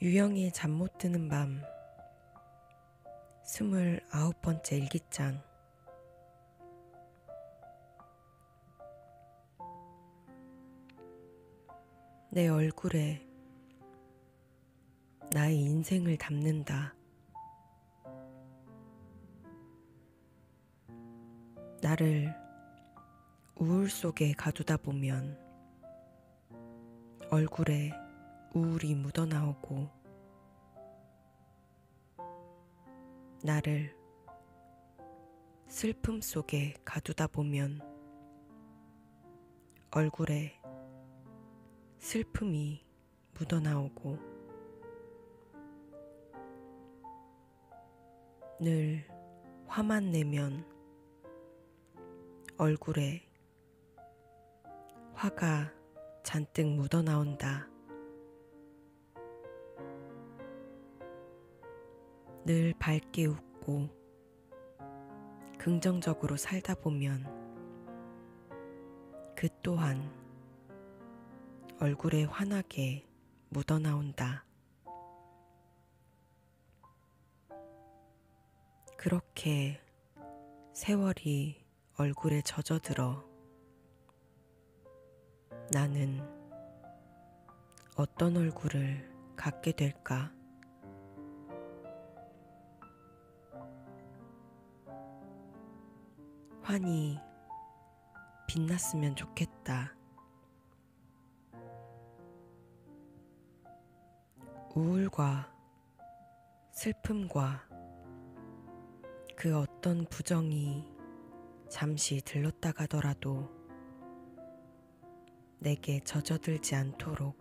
유영의 잠 못 드는 밤 29번째 일기장. 내 얼굴에 나의 인생을 담는다. 나를 우울 속에 가두다 보면 얼굴에 우울이 묻어나오고, 나를 슬픔 속에 가두다 보면 얼굴에 슬픔이 묻어나오고, 늘 화만 내면 얼굴에 화가 잔뜩 묻어나온다. 늘 밝게 웃고 긍정적으로 살다 보면 그 또한 얼굴에 환하게 묻어나온다. 그렇게 세월이 얼굴에 젖어들어 나는 어떤 얼굴을 갖게 될까? 환히 빛났으면 좋겠다. 우울과 슬픔과 그 어떤 부정이 잠시 들렀다 가더라도 내게 젖어들지 않도록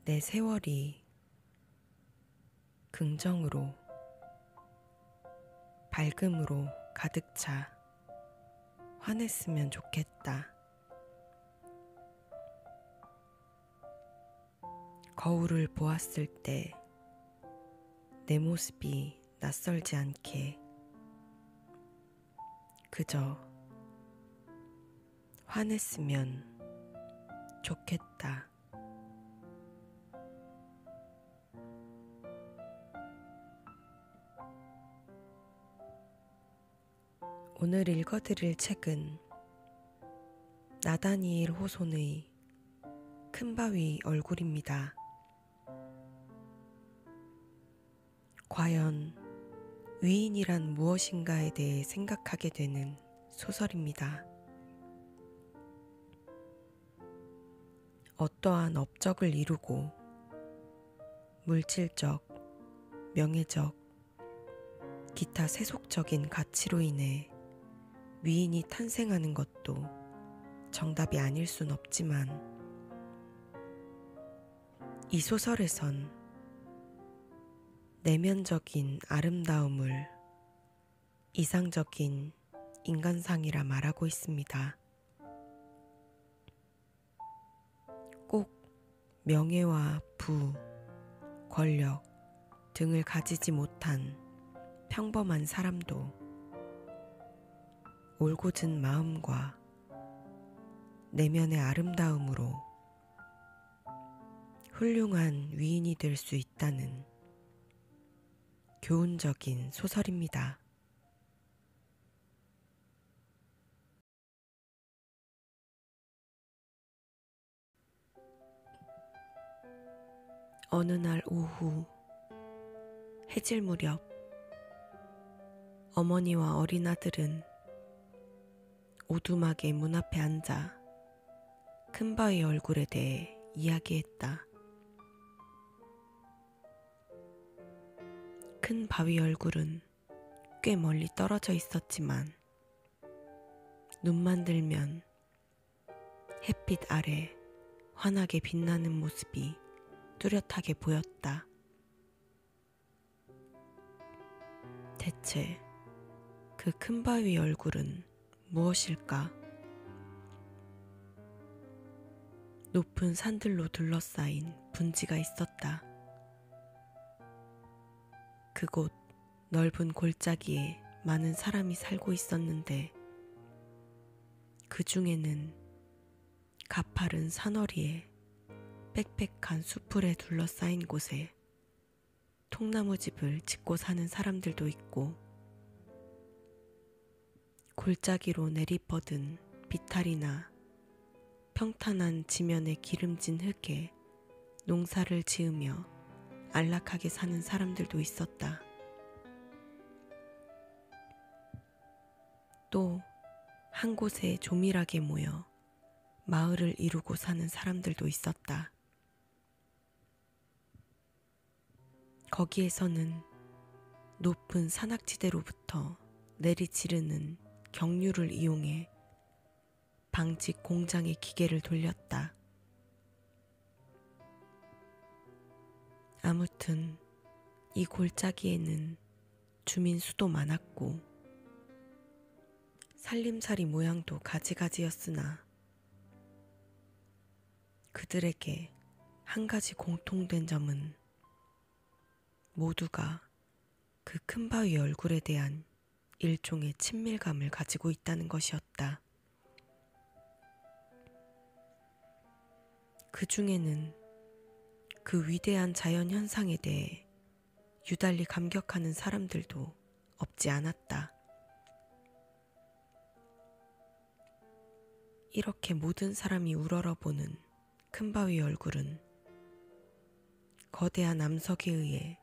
내 세월이 긍정으로, 밝음으로 가득 차 환했으면 좋겠다. 거울을 보았을 때 내 모습이 낯설지 않게 그저 환했으면 좋겠다. 오늘 읽어드릴 책은 나다니엘 호손의 큰 바위 얼굴입니다. 과연 위인이란 무엇인가에 대해 생각하게 되는 소설입니다. 어떠한 업적을 이루고 물질적, 명예적, 기타 세속적인 가치로 인해 위인이 탄생하는 것도 정답이 아닐 순 없지만, 이 소설에선 내면적인 아름다움을 이상적인 인간상이라 말하고 있습니다. 꼭 명예와 부, 권력 등을 가지지 못한 평범한 사람도 올곧은 마음과 내면의 아름다움으로 훌륭한 위인이 될 수 있다는 교훈적인 소설입니다. 어느 날 오후 해질 무렵 어머니와 어린 아들은 오두막의 문 앞에 앉아 큰 바위 얼굴에 대해 이야기했다. 큰 바위 얼굴은 꽤 멀리 떨어져 있었지만 눈만 들면 햇빛 아래 환하게 빛나는 모습이 뚜렷하게 보였다. 대체 그 큰 바위 얼굴은 무엇일까? 높은 산들로 둘러싸인 분지가 있었다. 그곳 넓은 골짜기에 많은 사람이 살고 있었는데, 그 중에는 가파른 산허리에 빽빽한 수풀에 둘러싸인 곳에 통나무집을 짓고 사는 사람들도 있고, 골짜기로 내리뻗은 비탈이나 평탄한 지면의 기름진 흙에 농사를 지으며 안락하게 사는 사람들도 있었다. 또 한 곳에 조밀하게 모여 마을을 이루고 사는 사람들도 있었다. 거기에서는 높은 산악지대로부터 내리지르는 경류를 이용해 방직 공장의 기계를 돌렸다. 아무튼 이 골짜기에는 주민 수도 많았고 살림살이 모양도 가지가지였으나 그들에게 한 가지 공통된 점은 모두가 그 큰 바위 얼굴에 대한 일종의 친밀감을 가지고 있다는 것이었다. 그 중에는 그 위대한 자연 현상에 대해 유달리 감격하는 사람들도 없지 않았다. 이렇게 모든 사람이 우러러보는 큰 바위 얼굴은 거대한 암석에 의해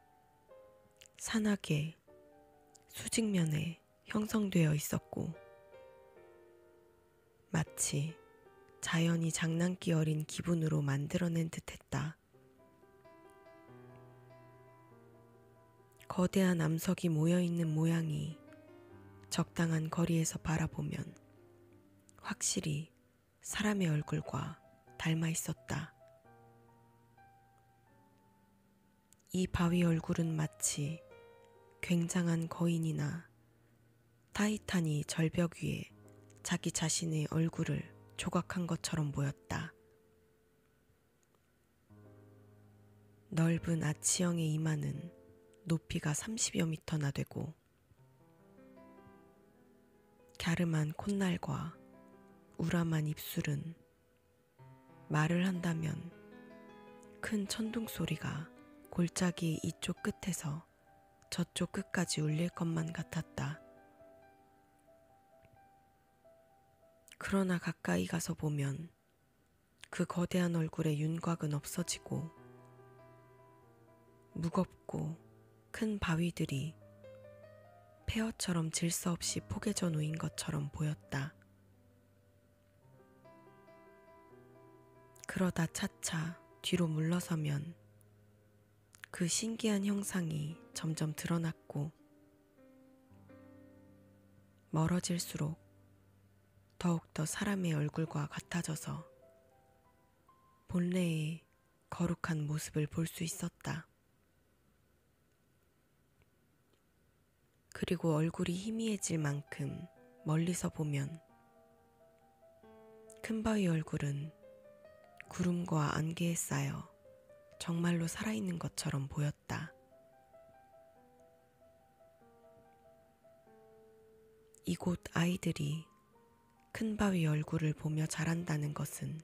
산악의 수직면에 형성되어 있었고, 마치 자연이 장난기 어린 기분으로 만들어낸 듯했다. 거대한 암석이 모여있는 모양이 적당한 거리에서 바라보면 확실히 사람의 얼굴과 닮아 있었다. 이 바위 얼굴은 마치 굉장한 거인이나 타이탄이 절벽 위에 자기 자신의 얼굴을 조각한 것처럼 보였다. 넓은 아치형의 이마는 높이가 30여 미터나 되고, 갸름한 콧날과 우람한 입술은 말을 한다면 큰 천둥 소리가 골짜기 이쪽 끝에서 저쪽 끝까지 울릴 것만 같았다. 그러나 가까이 가서 보면 그 거대한 얼굴의 윤곽은 없어지고 무겁고 큰 바위들이 폐허처럼 질서 없이 포개져 놓인 것처럼 보였다. 그러다 차차 뒤로 물러서면 그 신기한 형상이 점점 드러났고, 멀어질수록 더욱더 사람의 얼굴과 같아져서 본래의 거룩한 모습을 볼 수 있었다. 그리고 얼굴이 희미해질 만큼 멀리서 보면 큰 바위 얼굴은 구름과 안개에 쌓여 정말로 살아있는 것처럼 보였다. 이곳 아이들이 큰 바위 얼굴을 보며 자란다는 것은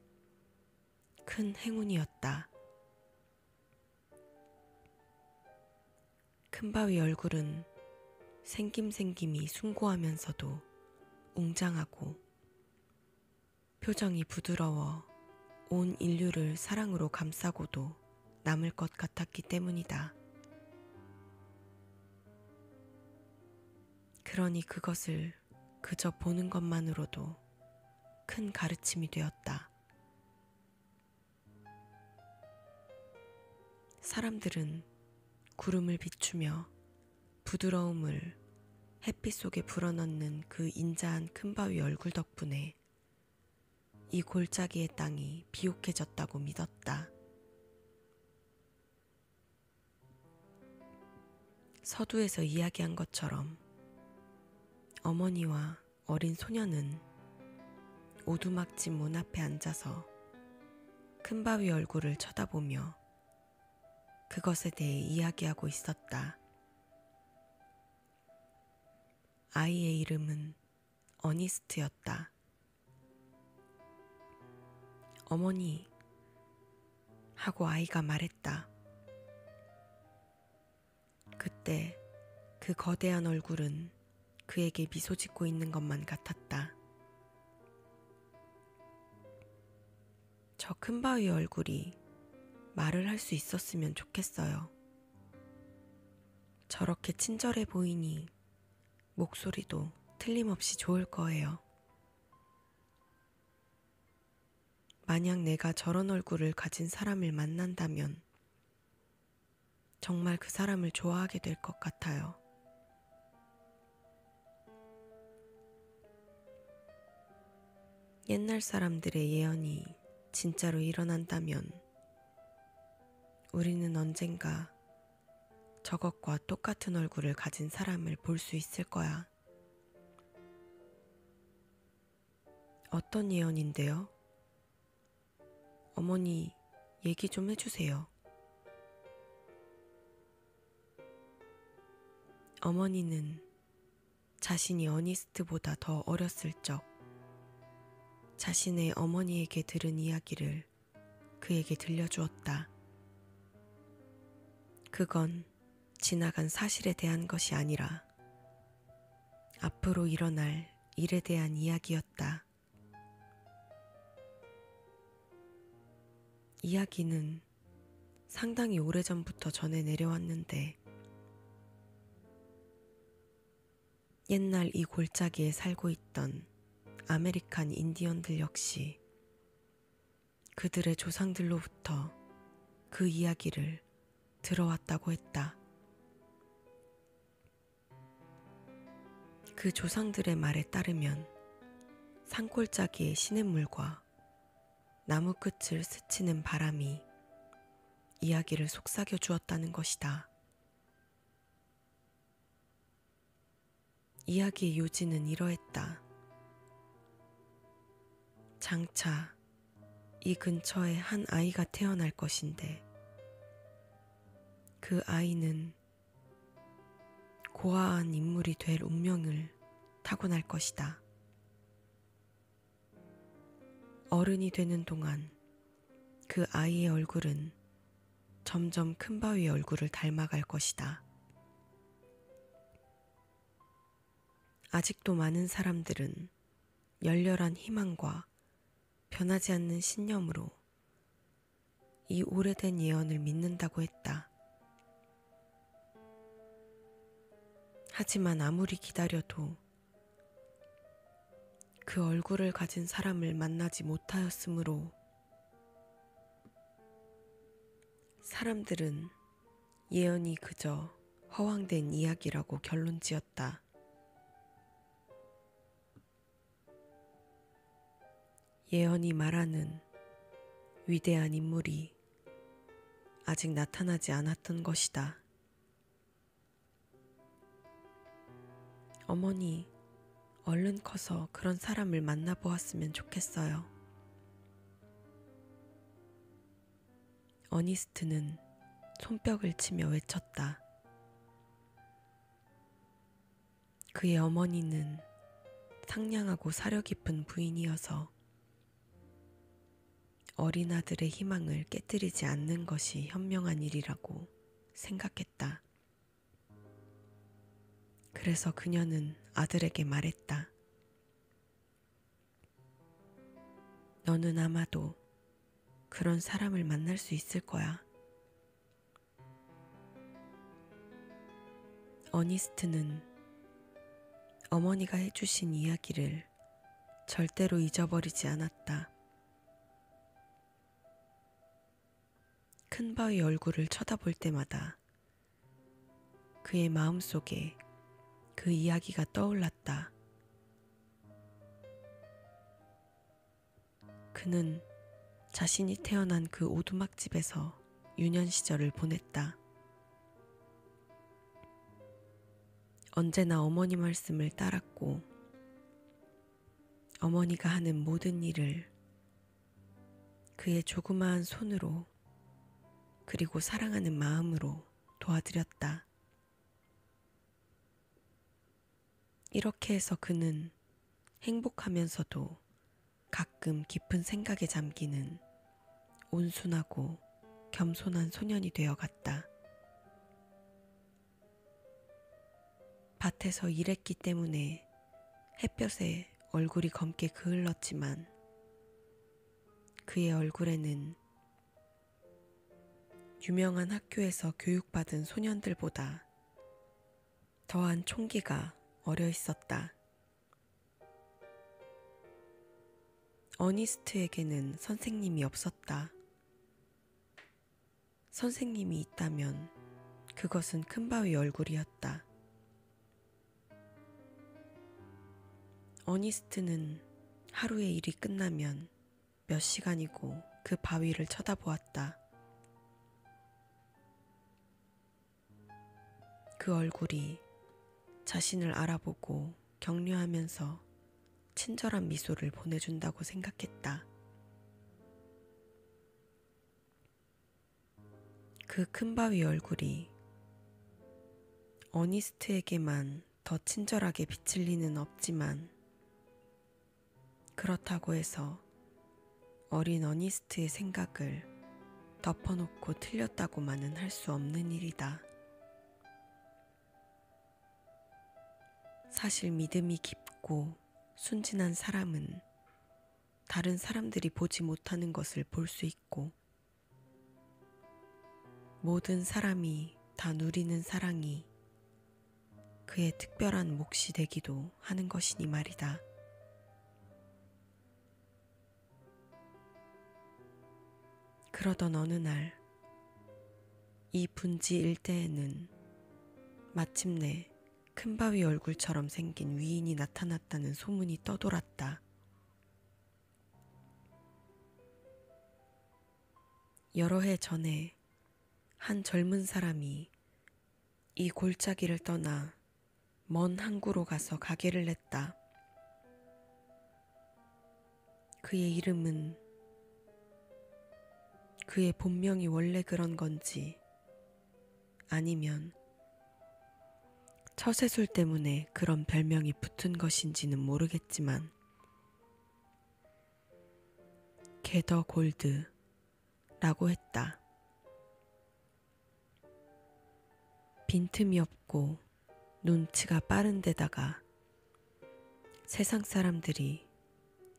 큰 행운이었다. 큰 바위 얼굴은 생김생김이 숭고하면서도 웅장하고 표정이 부드러워 온 인류를 사랑으로 감싸고도 남을 것 같았기 때문이다. 그러니 그것을 그저 보는 것만으로도 큰 가르침이 되었다. 사람들은 구름을 비추며 부드러움을 햇빛 속에 불어넣는 그 인자한 큰 바위 얼굴 덕분에 이 골짜기의 땅이 비옥해졌다고 믿었다. 서두에서 이야기한 것처럼 어머니와 어린 소녀는 오두막집 문 앞에 앉아서 큰 바위 얼굴을 쳐다보며 그것에 대해 이야기하고 있었다. 아이의 이름은 어니스트였다. 어머니, 하고 아이가 말했다. 그때 그 거대한 얼굴은 그에게 미소 짓고 있는 것만 같았다. 저 큰바위의 얼굴이 말을 할 수 있었으면 좋겠어요. 저렇게 친절해 보이니 목소리도 틀림없이 좋을 거예요. 만약 내가 저런 얼굴을 가진 사람을 만난다면 정말 그 사람을 좋아하게 될 것 같아요. 옛날 사람들의 예언이 진짜로 일어난다면 우리는 언젠가 저것과 똑같은 얼굴을 가진 사람을 볼 수 있을 거야. 어떤 예언인데요? 어머니, 얘기 좀 해주세요. 어머니는 자신이 어니스트보다 더 어렸을 적 자신의 어머니에게 들은 이야기를 그에게 들려주었다. 그건 지나간 사실에 대한 것이 아니라 앞으로 일어날 일에 대한 이야기였다. 이야기는 상당히 오래전부터 전해 내려왔는데 옛날 이 골짜기에 살고 있던 아메리칸 인디언들 역시 그들의 조상들로부터 그 이야기를 들어왔다고 했다. 그 조상들의 말에 따르면 산골짜기의 시냇물과 나무 끝을 스치는 바람이 이야기를 속삭여 주었다는 것이다. 이야기의 요지는 이러했다. 장차 이 근처에 한 아이가 태어날 것인데 그 아이는 고아한 인물이 될 운명을 타고날 것이다. 어른이 되는 동안 그 아이의 얼굴은 점점 큰바위의 얼굴을 닮아갈 것이다. 아직도 많은 사람들은 열렬한 희망과 변하지 않는 신념으로 이 오래된 예언을 믿는다고 했다. 하지만 아무리 기다려도 그 얼굴을 가진 사람을 만나지 못하였으므로 사람들은 예언이 그저 허황된 이야기라고 결론 지었다. 예언이 말하는 위대한 인물이 아직 나타나지 않았던 것이다. 어머니, 얼른 커서 그런 사람을 만나보았으면 좋겠어요. 어니스트는 손뼉을 치며 외쳤다. 그의 어머니는 상냥하고 사려 깊은 부인이어서 어린 아들의 희망을 깨뜨리지 않는 것이 현명한 일이라고 생각했다. 그래서 그녀는 아들에게 말했다. 너는 아마도 그런 사람을 만날 수 있을 거야. 어니스트는 어머니가 해주신 이야기를 절대로 잊어버리지 않았다. 큰바위 얼굴을 쳐다볼 때마다 그의 마음속에 그 이야기가 떠올랐다. 그는 자신이 태어난 그 오두막집에서 유년 시절을 보냈다. 언제나 어머니 말씀을 따랐고 어머니가 하는 모든 일을 그의 조그마한 손으로 그리고 사랑하는 마음으로 도와드렸다. 이렇게 해서 그는 행복하면서도 가끔 깊은 생각에 잠기는 온순하고 겸손한 소년이 되어갔다. 밭에서 일했기 때문에 햇볕에 얼굴이 검게 그을렀지만 그의 얼굴에는 유명한 학교에서 교육받은 소년들보다 더한 총기가 어려 있었다. 어니스트에게는 선생님이 없었다. 선생님이 있다면 그것은 큰바위 얼굴이었다. 어니스트는 하루의 일이 끝나면 몇 시간이고 그 바위를 쳐다보았다. 그 얼굴이 자신을 알아보고 격려하면서 친절한 미소를 보내준다고 생각했다. 그 큰바위 얼굴이 어니스트에게만 더 친절하게 빛을 리는 없지만 그렇다고 해서 어린 어니스트의 생각을 덮어놓고 틀렸다고만은 할 수 없는 일이다. 사실 믿음이 깊고 순진한 사람은 다른 사람들이 보지 못하는 것을 볼 수 있고 모든 사람이 다 누리는 사랑이 그의 특별한 몫이 되기도 하는 것이니 말이다. 그러던 어느 날 이 분지 일대에는 마침내 큰바위 얼굴처럼 생긴 위인이 나타났다는 소문이 떠돌았다. 여러 해 전에 한 젊은 사람이 이 골짜기를 떠나 먼 항구로 가서 가게를 냈다. 그의 이름은 그의 본명이 원래 그런 건지 아니면 처세술 때문에 그런 별명이 붙은 것인지는 모르겠지만 게더 골드라고 했다. 빈틈이 없고 눈치가 빠른 데다가 세상 사람들이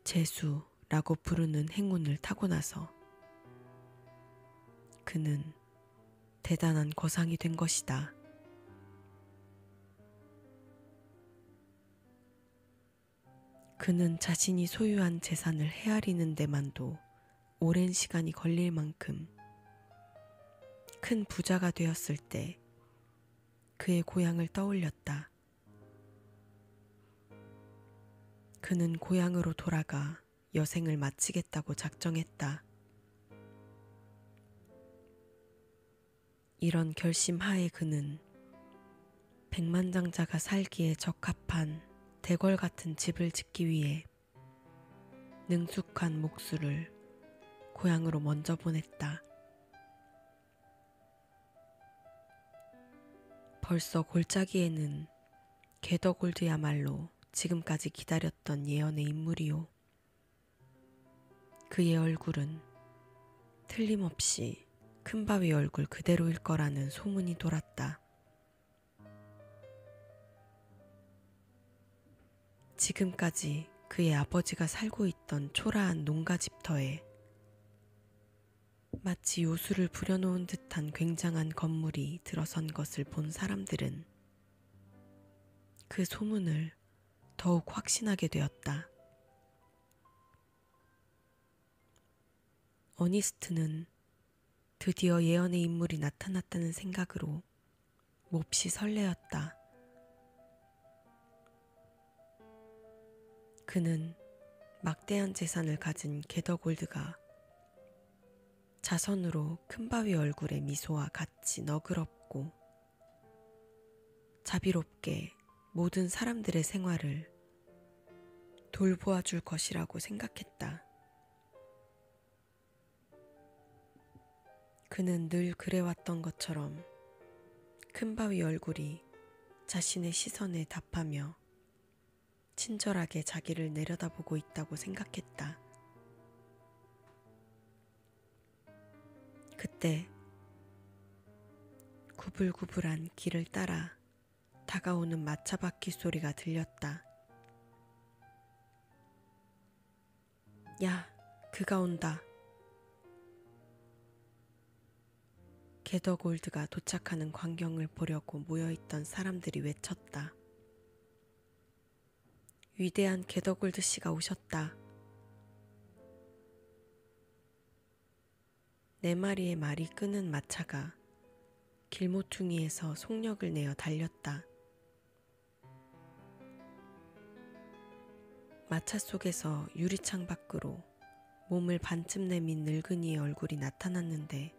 재수라고 부르는 행운을 타고나서 그는 대단한 거상이 된 것이다. 그는 자신이 소유한 재산을 헤아리는 데만도 오랜 시간이 걸릴 만큼 큰 부자가 되었을 때 그의 고향을 떠올렸다. 그는 고향으로 돌아가 여생을 마치겠다고 작정했다. 이런 결심하에 그는 백만장자가 살기에 적합한 대궐 같은 집을 짓기 위해 능숙한 목수를 고향으로 먼저 보냈다. 벌써 골짜기에는 게더골드야말로 지금까지 기다렸던 예언의 인물이요. 그의 얼굴은 틀림없이 큰바위 얼굴 그대로일 거라는 소문이 돌았다. 지금까지 그의 아버지가 살고 있던 초라한 농가집터에 마치 요술을 부려놓은 듯한 굉장한 건물이 들어선 것을 본 사람들은 그 소문을 더욱 확신하게 되었다. 어니스트는 드디어 예언의 인물이 나타났다는 생각으로 몹시 설레었다. 그는 막대한 재산을 가진 게더골드가 자선으로 큰바위 얼굴의 미소와 같이 너그럽고 자비롭게 모든 사람들의 생활을 돌보아줄 것이라고 생각했다. 그는 늘 그래왔던 것처럼 큰바위 얼굴이 자신의 시선에 답하며 친절하게 자기를 내려다보고 있다고 생각했다. 그때 구불구불한 길을 따라 다가오는 마차바퀴 소리가 들렸다. 야, 그가 온다. 게더골드가 도착하는 광경을 보려고 모여있던 사람들이 외쳤다. 위대한 게더골드 씨가 오셨다. 네 마리의 말이 끄는 마차가 길모퉁이에서 속력을 내어 달렸다. 마차 속에서 유리창 밖으로 몸을 반쯤 내민 늙은이의 얼굴이 나타났는데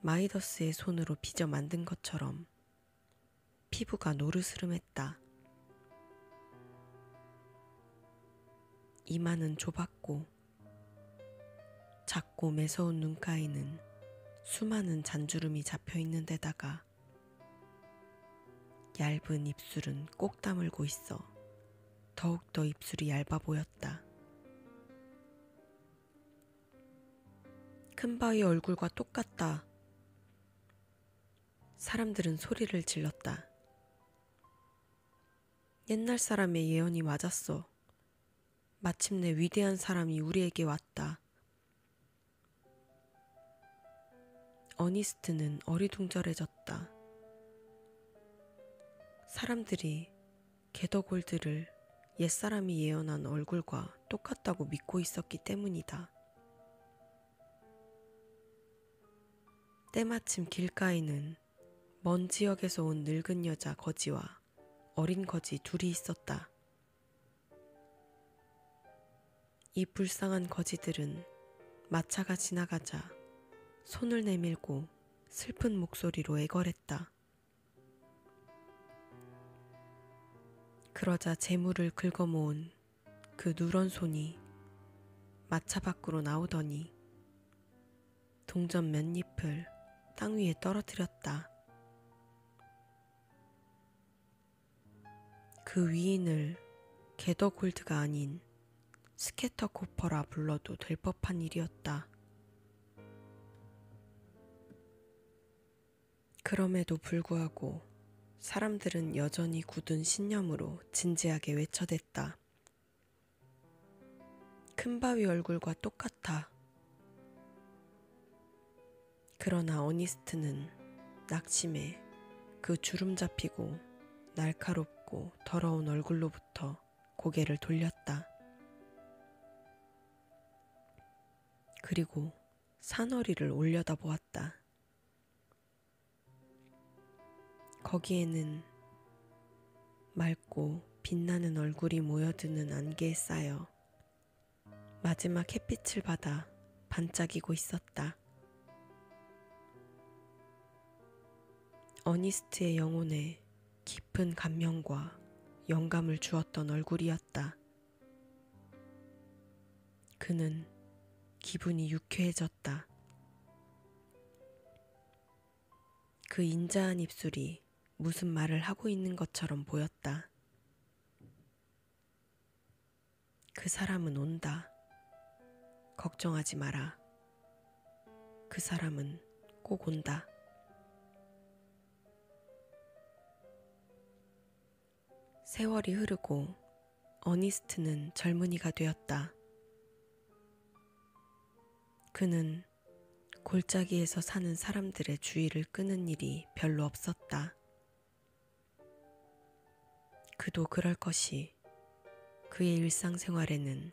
마이더스의 손으로 빚어 만든 것처럼 피부가 노르스름했다. 이마는 좁았고 작고 매서운 눈가에는 수많은 잔주름이 잡혀 있는 데다가 얇은 입술은 꼭 다물고 있어 더욱더 입술이 얇아 보였다. 큰바위 얼굴과 똑같다. 사람들은 소리를 질렀다. 옛날 사람의 예언이 맞았어. 마침내 위대한 사람이 우리에게 왔다. 어니스트는 어리둥절해졌다. 사람들이 게더골드를 옛사람이 예언한 얼굴과 똑같다고 믿고 있었기 때문이다. 때마침 길가에는 먼 지역에서 온 늙은 여자 거지와 어린 거지 둘이 있었다. 이 불쌍한 거지들은 마차가 지나가자 손을 내밀고 슬픈 목소리로 애걸했다. 그러자 재물을 긁어모은 그 누런 손이 마차 밖으로 나오더니 동전 몇 잎을 땅 위에 떨어뜨렸다. 그 위인을 게더골드가 아닌 스캐터 코퍼라 불러도 될 법한 일이었다. 그럼에도 불구하고 사람들은 여전히 굳은 신념으로 진지하게 외쳐댔다. 큰바위 얼굴과 똑같아. 그러나 어니스트는 낙심해 그 주름 잡히고 날카롭고 더러운 얼굴로부터 고개를 돌렸다. 그리고 사너리를 올려다보았다. 거기에는 맑고 빛나는 얼굴이 모여드는 안개에 쌓여 마지막 햇빛을 받아 반짝이고 있었다. 어니스트의 영혼에 깊은 감명과 영감을 주었던 얼굴이었다. 그는 기분이 유쾌해졌다. 그 인자한 입술이 무슨 말을 하고 있는 것처럼 보였다. 그 사람은 온다. 걱정하지 마라. 그 사람은 꼭 온다. 세월이 흐르고 어니스트는 젊은이가 되었다. 그는 골짜기에서 사는 사람들의 주의를 끄는 일이 별로 없었다. 그도 그럴 것이 그의 일상생활에는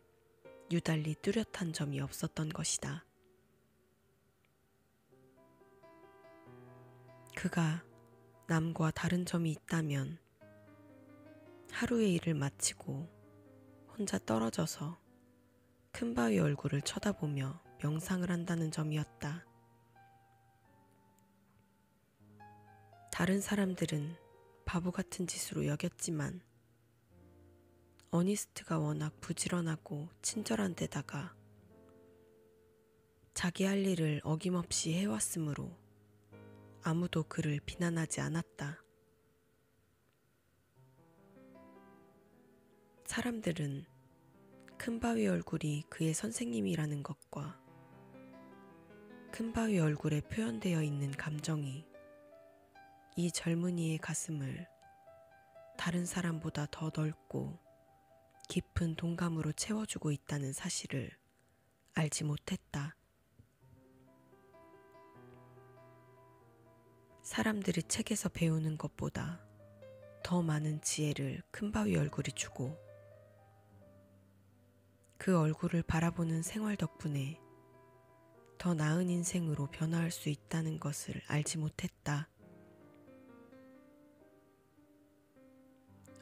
유달리 뚜렷한 점이 없었던 것이다. 그가 남과 다른 점이 있다면 하루의 일을 마치고 혼자 떨어져서 큰바위 얼굴을 쳐다보며 명상을 한다는 점이었다. 다른 사람들은 바보 같은 짓으로 여겼지만 어니스트가 워낙 부지런하고 친절한 데다가 자기 할 일을 어김없이 해왔으므로 아무도 그를 비난하지 않았다. 사람들은 큰바위 얼굴이 그의 선생님이라는 것과 큰바위 얼굴에 표현되어 있는 감정이 이 젊은이의 가슴을 다른 사람보다 더 넓고 깊은 동감으로 채워주고 있다는 사실을 알지 못했다. 사람들이 책에서 배우는 것보다 더 많은 지혜를 큰바위 얼굴이 주고 그 얼굴을 바라보는 생활 덕분에 더 나은 인생으로 변화할 수 있다는 것을 알지 못했다.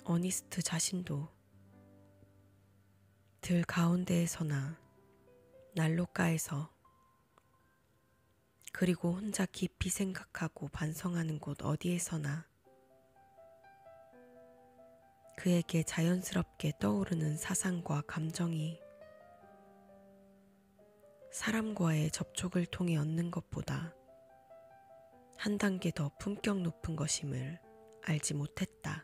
어니스트 자신도 들 가운데에서나 난로가에서 그리고 혼자 깊이 생각하고 반성하는 곳 어디에서나 그에게 자연스럽게 떠오르는 사상과 감정이 사람과의 접촉을 통해 얻는 것보다 한 단계 더 품격 높은 것임을 알지 못했다.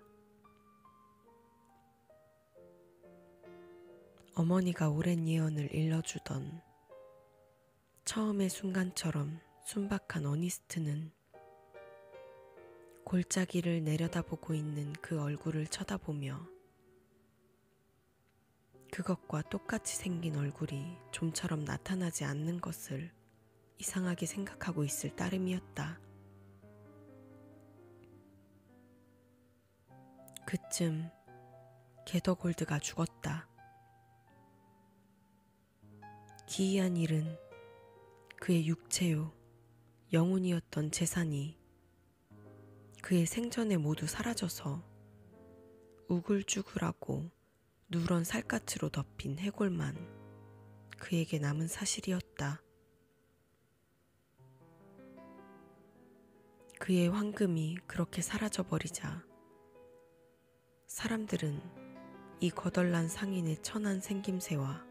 어머니가 오랜 예언을 일러주던 처음의 순간처럼 순박한 어니스트는 골짜기를 내려다보고 있는 그 얼굴을 쳐다보며 그것과 똑같이 생긴 얼굴이 좀처럼 나타나지 않는 것을 이상하게 생각하고 있을 따름이었다. 그쯤 게더골드가 죽었다. 기이한 일은 그의 육체요, 영혼이었던 재산이 그의 생전에 모두 사라져서 우글쭈글하고 누런 살갗으로 덮인 해골만 그에게 남은 사실이었다. 그의 황금이 그렇게 사라져버리자 사람들은 이 거덜난 상인의 천한 생김새와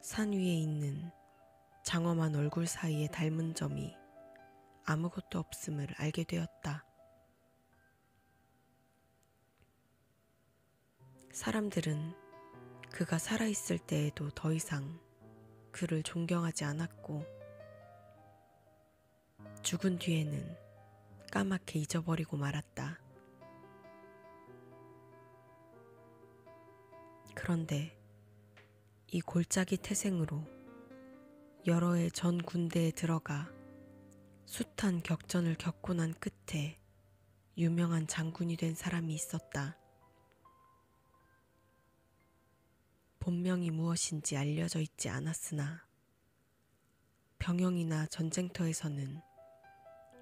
산 위에 있는 장엄한 얼굴 사이에 닮은 점이 아무것도 없음을 알게 되었다. 사람들은 그가 살아있을 때에도 더 이상 그를 존경하지 않았고 죽은 뒤에는 까맣게 잊어버리고 말았다. 그런데 이 골짜기 태생으로 여러 해 전 군대에 들어가 숱한 격전을 겪고 난 끝에 유명한 장군이 된 사람이 있었다. 본명이 무엇인지 알려져 있지 않았으나 병영이나 전쟁터에서는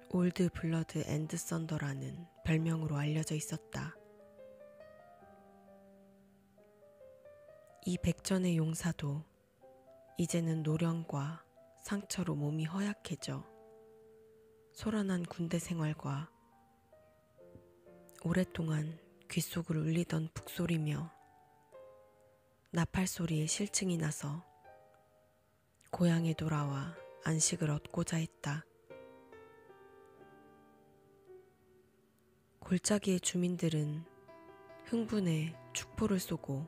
올드 블러드 앤드 썬더라는 별명으로 알려져 있었다. 이 백전의 용사도 이제는 노령과 상처로 몸이 허약해져 소란한 군대 생활과 오랫동안 귓속을 울리던 북소리며 나팔 소리에 실증이 나서 고향에 돌아와 안식을 얻고자 했다. 골짜기의 주민들은 흥분해 축포를 쏘고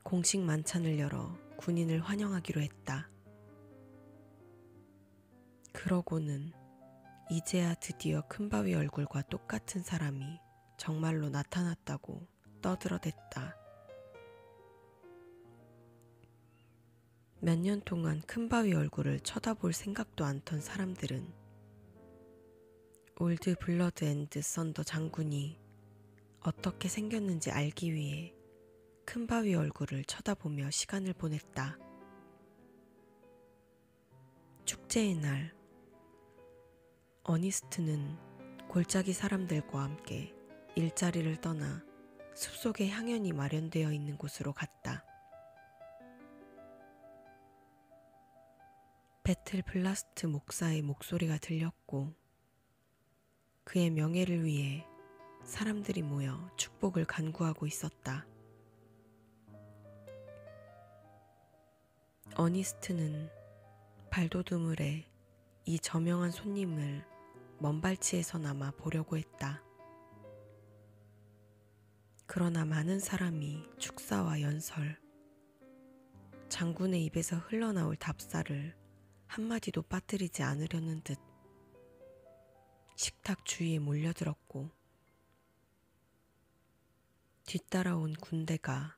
공식 만찬을 열어 군인을 환영하기로 했다. 그러고는 이제야 드디어 큰바위 얼굴과 똑같은 사람이 정말로 나타났다고 떠들어댔다. 몇 년 동안 큰바위 얼굴을 쳐다볼 생각도 않던 사람들은 올드 블러드 앤드 썬더 장군이 어떻게 생겼는지 알기 위해 큰바위 얼굴을 쳐다보며 시간을 보냈다. 축제의 날, 어니스트는 골짜기 사람들과 함께 일자리를 떠나 숲속에 향연이 마련되어 있는 곳으로 갔다. 배틀 블라스트 목사의 목소리가 들렸고 그의 명예를 위해 사람들이 모여 축복을 간구하고 있었다. 어니스트는 발돋움을해 이 저명한 손님을 먼발치에서나마 보려고 했다. 그러나 많은 사람이 축사와 연설, 장군의 입에서 흘러나올 답사를 한마디도 빠뜨리지 않으려는 듯 식탁 주위에 몰려들었고 뒤따라온 군대가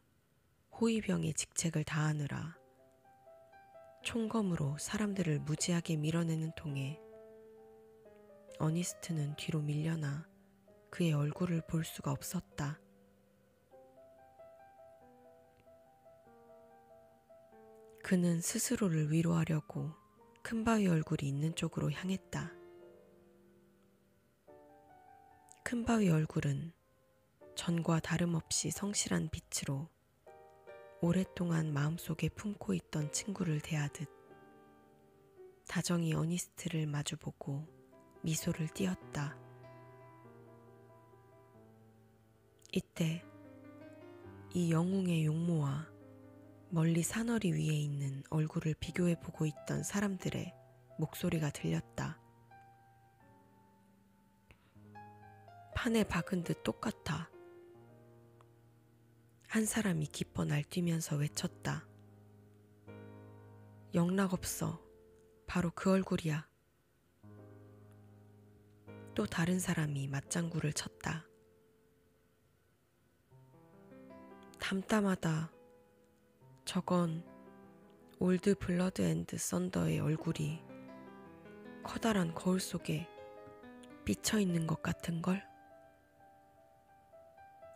호위병의 직책을 다하느라 총검으로 사람들을 무지하게 밀어내는 통에 어니스트는 뒤로 밀려나 그의 얼굴을 볼 수가 없었다. 그는 스스로를 위로하려고 큰바위 얼굴이 있는 쪽으로 향했다. 큰바위 얼굴은 전과 다름없이 성실한 빛으로 오랫동안 마음속에 품고 있던 친구를 대하듯 다정히 어니스트를 마주보고 미소를 띄었다. 이때 이 영웅의 용모와 멀리 산허리 위에 있는 얼굴을 비교해보고 있던 사람들의 목소리가 들렸다. 판에 박은 듯 똑같아. 한 사람이 기뻐 날뛰면서 외쳤다. 영락없어. 바로 그 얼굴이야. 또 다른 사람이 맞장구를 쳤다. 담담하다. 저건 올드 블러드 앤드 썬더의 얼굴이 커다란 거울 속에 비쳐있는 것 같은걸?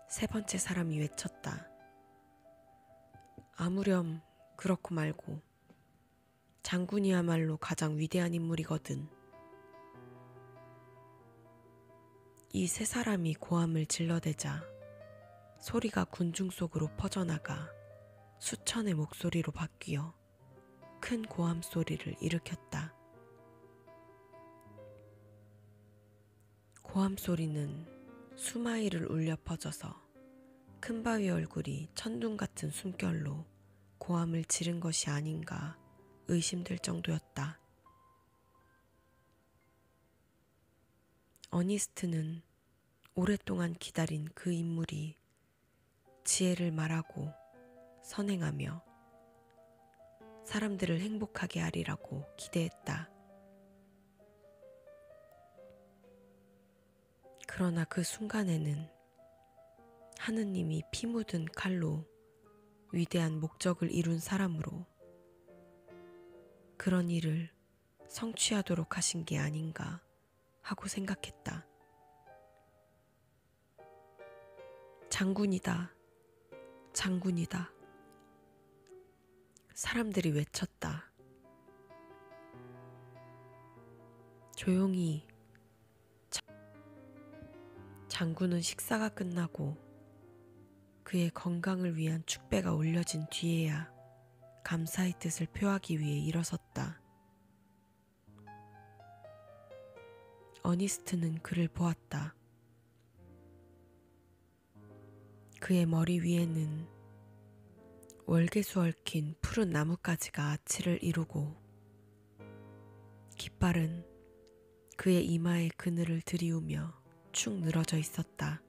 세 번째 사람이 외쳤다. 아무렴 그렇고 말고 장군이야말로 가장 위대한 인물이거든. 이 세 사람이 고함을 질러대자 소리가 군중 속으로 퍼져나가 수천의 목소리로 바뀌어 큰 고함 소리를 일으켰다. 고함 소리는 수마일을 울려 퍼져서 큰바위 얼굴이 천둥 같은 숨결로 고함을 지른 것이 아닌가 의심될 정도였다. 어니스트는 오랫동안 기다린 그 인물이 지혜를 말하고 선행하며 사람들을 행복하게 하리라고 기대했다. 그러나 그 순간에는 하느님이 피 묻은 칼로 위대한 목적을 이룬 사람으로 그런 일을 성취하도록 하신 게 아닌가 하고 생각했다. 장군이다. 장군이다. 사람들이 외쳤다. 조용히. 장군은 식사가 끝나고 그의 건강을 위한 축배가 올려진 뒤에야 감사의 뜻을 표하기 위해 일어섰다. 어니스트는 그를 보았다. 그의 머리 위에는 월계수 얽힌 푸른 나뭇가지가 아치를 이루고 깃발은 그의 이마에 그늘을 들이우며 축 늘어져 있었다.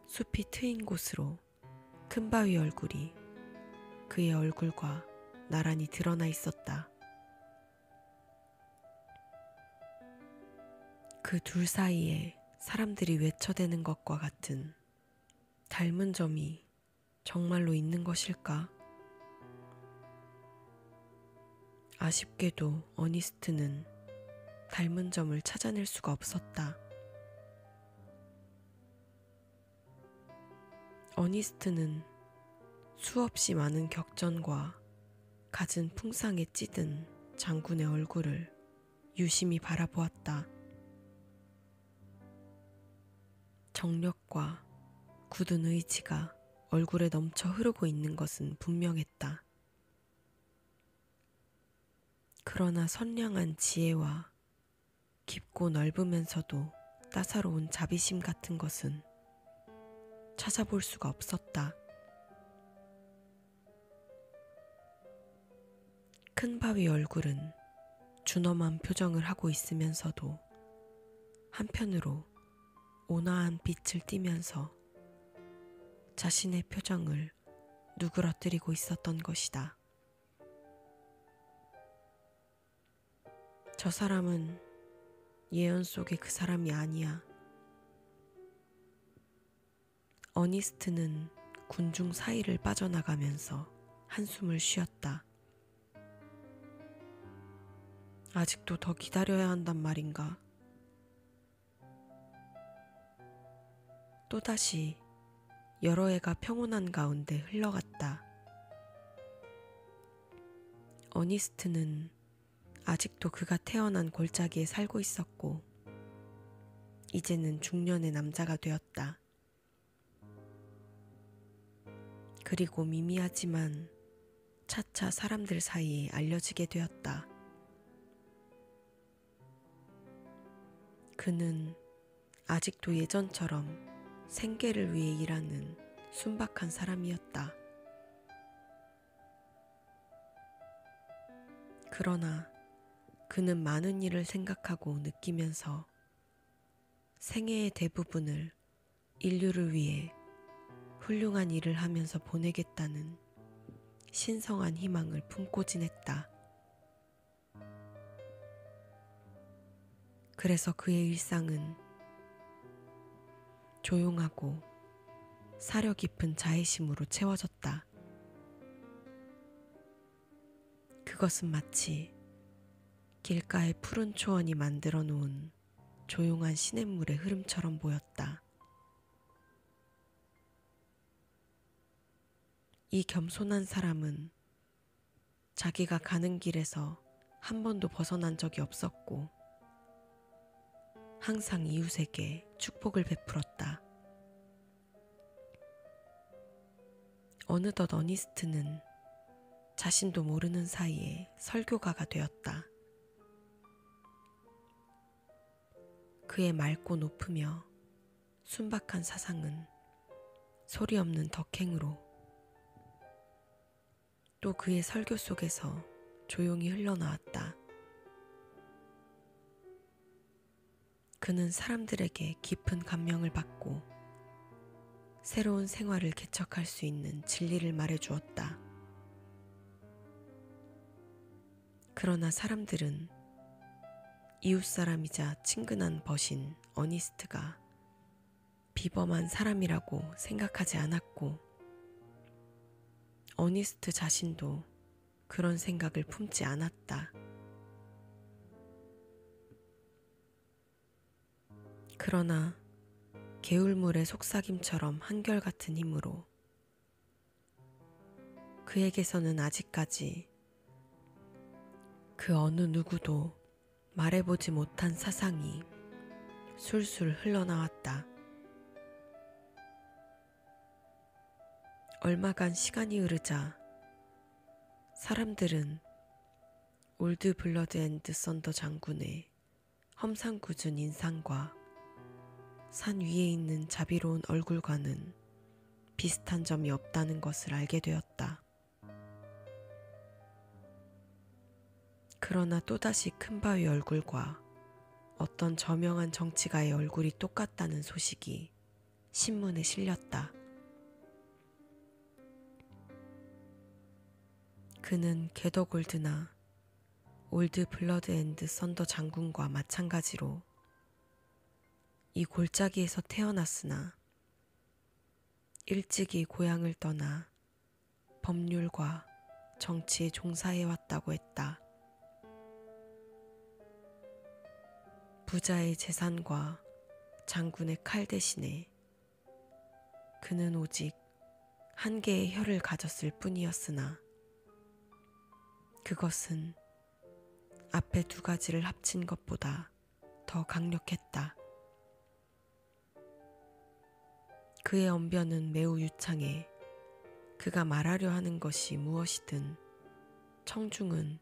숲이 트인 곳으로 큰바위 얼굴이 그의 얼굴과 나란히 드러나 있었다. 그 둘 사이에 사람들이 외쳐대는 것과 같은 닮은 점이 정말로 있는 것일까? 아쉽게도 어니스트는 닮은 점을 찾아낼 수가 없었다. 어니스트는 수없이 많은 격전과 갖은 풍상에 찌든 장군의 얼굴을 유심히 바라보았다. 정력과 굳은 의지가 얼굴에 넘쳐 흐르고 있는 것은 분명했다. 그러나 선량한 지혜와 깊고 넓으면서도 따사로운 자비심 같은 것은 찾아볼 수가 없었다. 큰바위 얼굴은 준엄한 표정을 하고 있으면서도 한편으로 온화한 빛을 띠면서 자신의 표정을 누그러뜨리고 있었던 것이다. 저 사람은 예언 속의 그 사람이 아니야. 어니스트는 군중 사이를 빠져나가면서 한숨을 쉬었다. 아직도 더 기다려야 한단 말인가? 또다시 여러 해가 평온한 가운데 흘러갔다. 어니스트는 아직도 그가 태어난 골짜기에 살고 있었고, 이제는 중년의 남자가 되었다. 그리고 미미하지만 차차 사람들 사이에 알려지게 되었다. 그는 아직도 예전처럼 생계를 위해 일하는 순박한 사람이었다. 그러나 그는 많은 일을 생각하고 느끼면서 생애의 대부분을 인류를 위해 훌륭한 일을 하면서 보내겠다는 신성한 희망을 품고 지냈다. 그래서 그의 일상은 조용하고 사려 깊은 자애심으로 채워졌다. 그것은 마치 길가의 푸른 초원이 만들어 놓은 조용한 시냇물의 흐름처럼 보였다. 이 겸손한 사람은 자기가 가는 길에서 한 번도 벗어난 적이 없었고, 항상 이웃에게 축복을 베풀었다. 어느덧 어니스트는 자신도 모르는 사이에 설교가가 되었다. 그의 맑고 높으며 순박한 사상은 소리 없는 덕행으로, 또 그의 설교 속에서 조용히 흘러나왔다. 그는 사람들에게 깊은 감명을 받고 새로운 생활을 개척할 수 있는 진리를 말해주었다. 그러나 사람들은 이웃 사람이자 친근한 벗인 어니스트가 비범한 사람이라고 생각하지 않았고, 어니스트 자신도 그런 생각을 품지 않았다. 그러나 개울물의 속삭임처럼 한결같은 힘으로 그에게서는 아직까지 그 어느 누구도 말해보지 못한 사상이 술술 흘러나왔다. 얼마간 시간이 흐르자 사람들은 올드 블러드 앤드 썬더 장군의 험상궂은 인상과 산 위에 있는 자비로운 얼굴과는 비슷한 점이 없다는 것을 알게 되었다. 그러나 또다시 큰바위 얼굴과 어떤 저명한 정치가의 얼굴이 똑같다는 소식이 신문에 실렸다. 그는 게더골드나 올드 블러드 앤드 썬더 장군과 마찬가지로 이 골짜기에서 태어났으나 일찍이 고향을 떠나 법률과 정치에 종사해왔다고 했다. 부자의 재산과 장군의 칼 대신에 그는 오직 한 개의 혀를 가졌을 뿐이었으나 그것은 앞에 두 가지를 합친 것보다 더 강력했다. 그의 언변은 매우 유창해 그가 말하려 하는 것이 무엇이든 청중은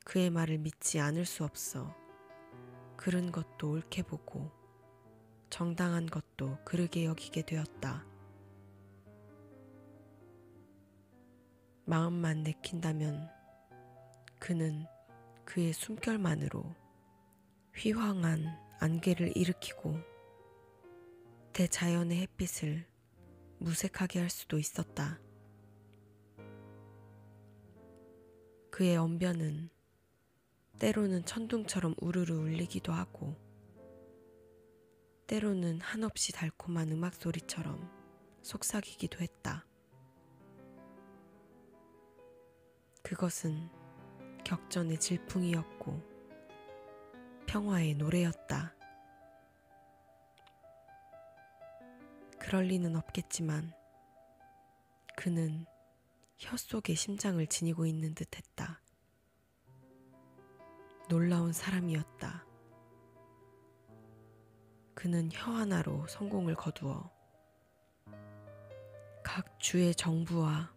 그의 말을 믿지 않을 수 없어 그른 것도 옳게 보고 정당한 것도 그르게 여기게 되었다. 마음만 내킨다면 그는 그의 숨결만으로 휘황한 안개를 일으키고 대자연의 햇빛을 무색하게 할 수도 있었다. 그의 언변은 때로는 천둥처럼 우르르 울리기도 하고, 때로는 한없이 달콤한 음악 소리처럼 속삭이기도 했다. 그것은 격전의 질풍이었고 평화의 노래였다. 그럴 리는 없겠지만 그는 혀 속에 심장을 지니고 있는 듯했다. 놀라운 사람이었다. 그는 혀 하나로 성공을 거두어 각 주의 정부와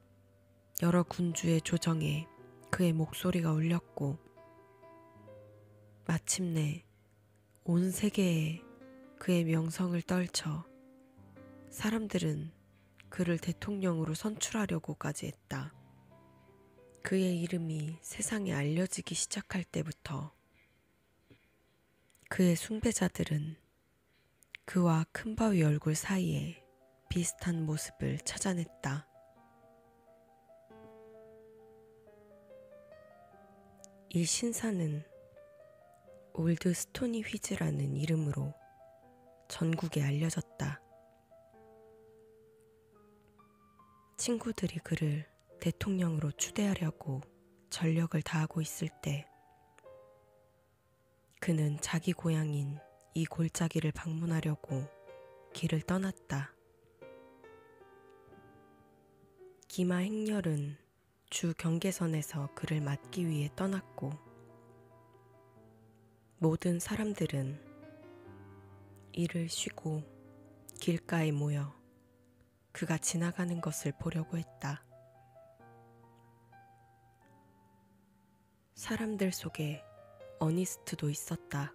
여러 군주의 조정에 그의 목소리가 울렸고, 마침내 온 세계에 그의 명성을 떨쳐 사람들은 그를 대통령으로 선출하려고까지 했다. 그의 이름이 세상에 알려지기 시작할 때부터 그의 숭배자들은 그와 큰 바위 얼굴 사이에 비슷한 모습을 찾아냈다. 이 신사는 올드 스토니 휘즈라는 이름으로 전국에 알려졌다. 친구들이 그를 대통령으로 추대하려고 전력을 다하고 있을 때 그는 자기 고향인 이 골짜기를 방문하려고 길을 떠났다. 기마 행렬은 주 경계선에서 그를 맞기 위해 떠났고, 모든 사람들은 일을 쉬고 길가에 모여 그가 지나가는 것을 보려고 했다. 사람들 속에 어니스트도 있었다.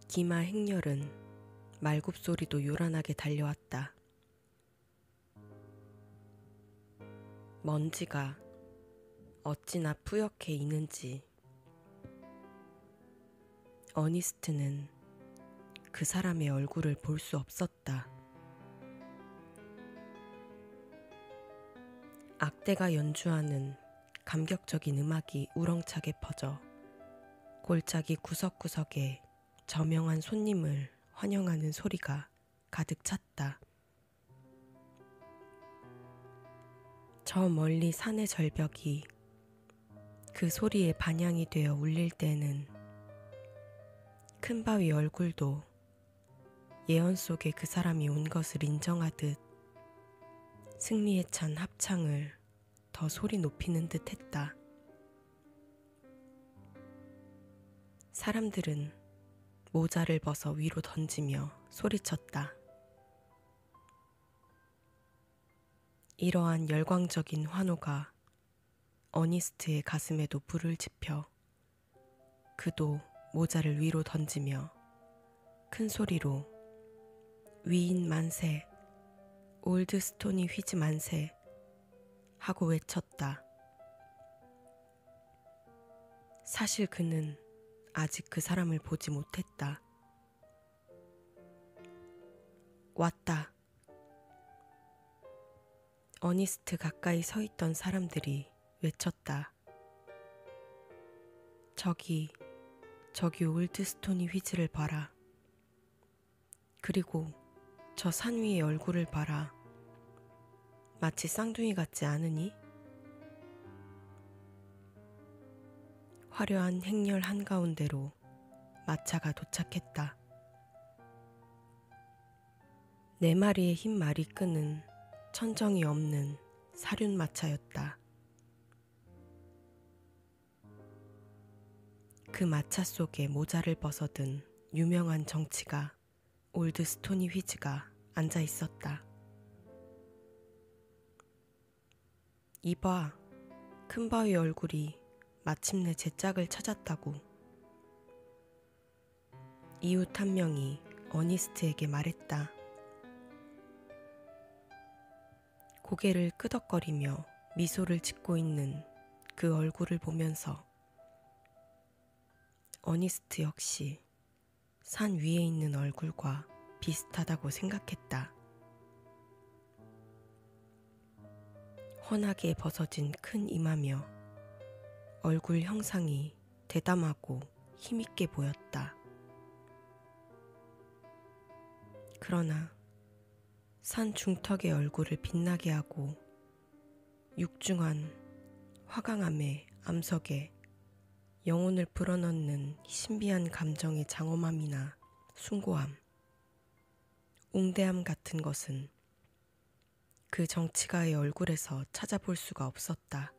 기마 행렬은 말굽소리도 요란하게 달려왔다. 먼지가 어찌나 뿌옇게 있는지 어니스트는 그 사람의 얼굴을 볼 수 없었다. 악대가 연주하는 감격적인 음악이 우렁차게 퍼져 골짜기 구석구석에 저명한 손님을 환영하는 소리가 가득 찼다. 저 멀리 산의 절벽이 그 소리에 반향이 되어 울릴 때는 큰 바위 얼굴도 예언 속에 그 사람이 온 것을 인정하듯 승리에 찬 합창을 더 소리 높이는 듯 했다. 사람들은 모자를 벗어 위로 던지며 소리쳤다. 이러한 열광적인 환호가 어니스트의 가슴에도 불을 지펴 그도 모자를 위로 던지며 큰 소리로 위인 만세, 올드 스토니 휘즈 만세 하고 외쳤다. 사실 그는 아직 그 사람을 보지 못했다. 왔다. 어니스트 가까이 서 있던 사람들이 외쳤다. 저기 올드 스토니 휘즈를 봐라. 그리고 저 산 위의 얼굴을 봐라. 마치 쌍둥이 같지 않으니? 화려한 행렬 한가운데로 마차가 도착했다. 4마리의 흰 말이 끄는 천정이 없는 사륜 마차였다. 그 마차 속에 모자를 벗어든 유명한 정치가 올드 스토니 휘즈가 앉아 있었다. 이봐, 큰 바위 얼굴이 마침내 제 짝을 찾았다고. 이웃 한 명이 어니스트에게 말했다. 고개를 끄덕거리며 미소를 짓고 있는 그 얼굴을 보면서 어니스트 역시 산 위에 있는 얼굴과 비슷하다고 생각했다. 훤하게 벗어진 큰 이마며 얼굴 형상이 대담하고 힘있게 보였다. 그러나 산 중턱의 얼굴을 빛나게 하고 육중한 화강암의 암석에 영혼을 불어넣는 신비한 감정의 장엄함이나 숭고함, 웅대함 같은 것은 그 정치가의 얼굴에서 찾아볼 수가 없었다.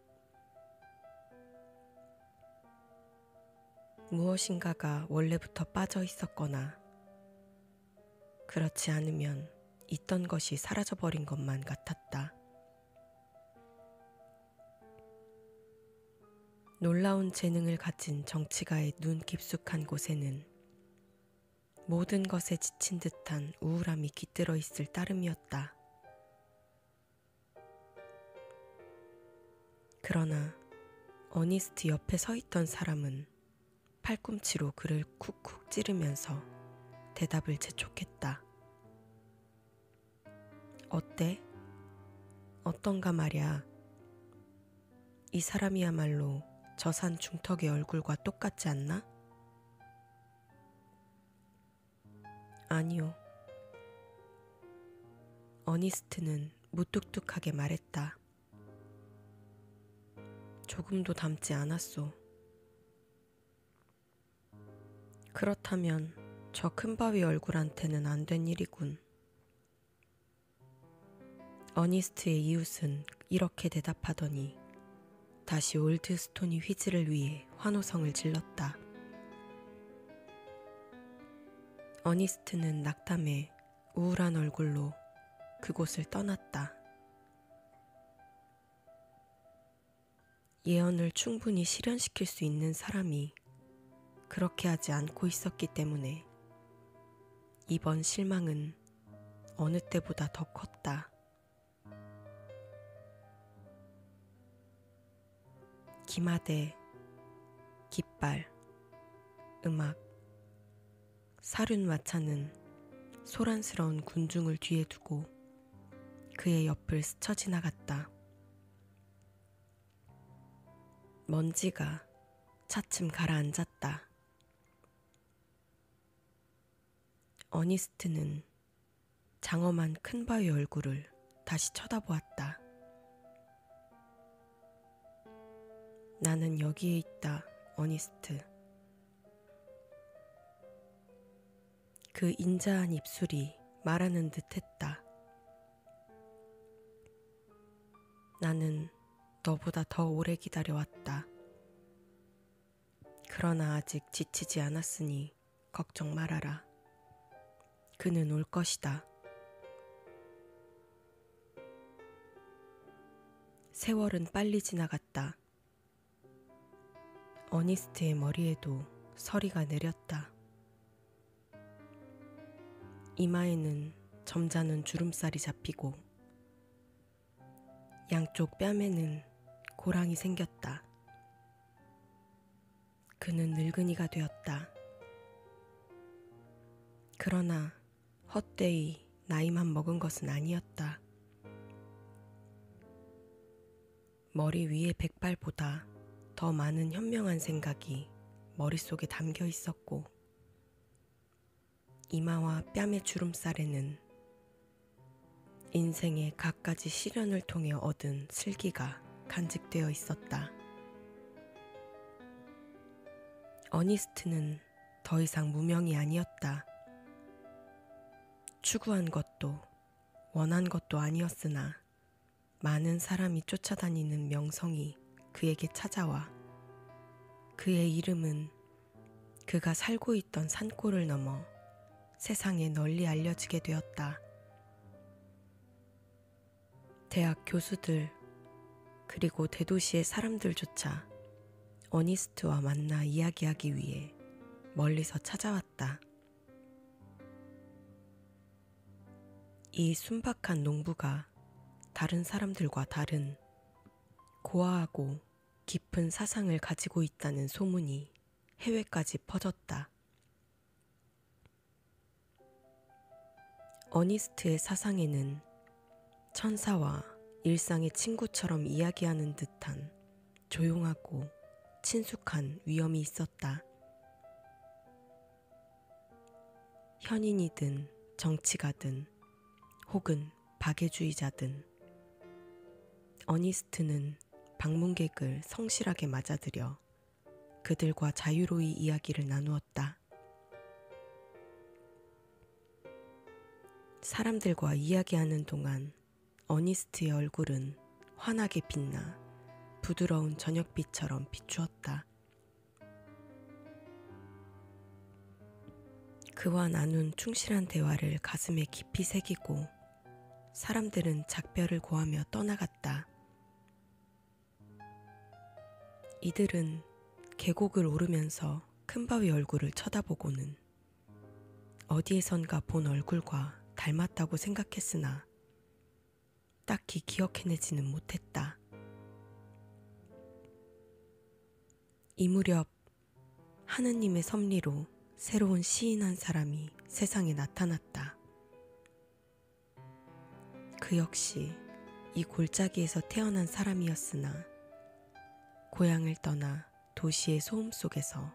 무엇인가가 원래부터 빠져 있었거나 그렇지 않으면 있던 것이 사라져버린 것만 같았다. 놀라운 재능을 가진 정치가의 눈 깊숙한 곳에는 모든 것에 지친 듯한 우울함이 깃들어 있을 따름이었다. 그러나 어니스트 옆에 서 있던 사람은 팔꿈치로 그를 쿡쿡 찌르면서 대답을 재촉했다. 어때? 어떤가 말야. 이 사람이야말로 저 산 중턱의 얼굴과 똑같지 않나? 아니요. 어니스트는 무뚝뚝하게 말했다. 조금도 닮지 않았소. 그렇다면 저 큰 바위 얼굴한테는 안 된 일이군. 어니스트의 이웃은 이렇게 대답하더니 다시 올드스톤이 휘즈를 위해 환호성을 질렀다. 어니스트는 낙담해 우울한 얼굴로 그곳을 떠났다. 예언을 충분히 실현시킬 수 있는 사람이 그렇게 하지 않고 있었기 때문에 이번 실망은 어느 때보다 더 컸다. 기마대, 깃발, 음악, 사륜마차는 소란스러운 군중을 뒤에 두고 그의 옆을 스쳐 지나갔다. 먼지가 차츰 가라앉았다. 어니스트는 장엄한 큰 바위 얼굴을 다시 쳐다보았다. 나는 여기에 있다, 어니스트. 그 인자한 입술이 말하는 듯 했다. 나는 너보다 더 오래 기다려왔다. 그러나 아직 지치지 않았으니 걱정 말아라. 그는 올 것이다. 세월은 빨리 지나갔다. 어니스트의 머리에도 서리가 내렸다. 이마에는 점잖은 주름살이 잡히고 양쪽 뺨에는 고랑이 생겼다. 그는 늙은이가 되었다. 그러나 헛되이 나이만 먹은 것은 아니었다. 머리 위의 백발보다 더 많은 현명한 생각이 머릿속에 담겨 있었고 이마와 뺨의 주름살에는 인생의 갖가지 시련을 통해 얻은 슬기가 간직되어 있었다. 어니스트는 더 이상 무명이 아니었다. 추구한 것도 원한 것도 아니었으나 많은 사람이 쫓아다니는 명성이 그에게 찾아와 그의 이름은 그가 살고 있던 산골을 넘어 세상에 널리 알려지게 되었다. 대학 교수들 그리고 대도시의 사람들조차 어니스트와 만나 이야기하기 위해 멀리서 찾아왔다. 이 순박한 농부가 다른 사람들과 다른 고아하고 깊은 사상을 가지고 있다는 소문이 해외까지 퍼졌다. 어니스트의 사상에는 천사와 일상의 친구처럼 이야기하는 듯한 조용하고 친숙한 위엄이 있었다. 현인이든 정치가든 혹은 박애주의자든 어니스트는 방문객을 성실하게 맞아들여 그들과 자유로이 이야기를 나누었다. 사람들과 이야기하는 동안 어니스트의 얼굴은 환하게 빛나 부드러운 저녁빛처럼 비추었다. 그와 나눈 충실한 대화를 가슴에 깊이 새기고 사람들은 작별을 고하며 떠나갔다. 이들은 계곡을 오르면서 큰바위 얼굴을 쳐다보고는 어디에선가 본 얼굴과 닮았다고 생각했으나 딱히 기억해내지는 못했다. 이 무렵 하느님의 섭리로 새로운 시인 한 사람이 세상에 나타났다. 그 역시 이 골짜기에서 태어난 사람이었으나 고향을 떠나 도시의 소음 속에서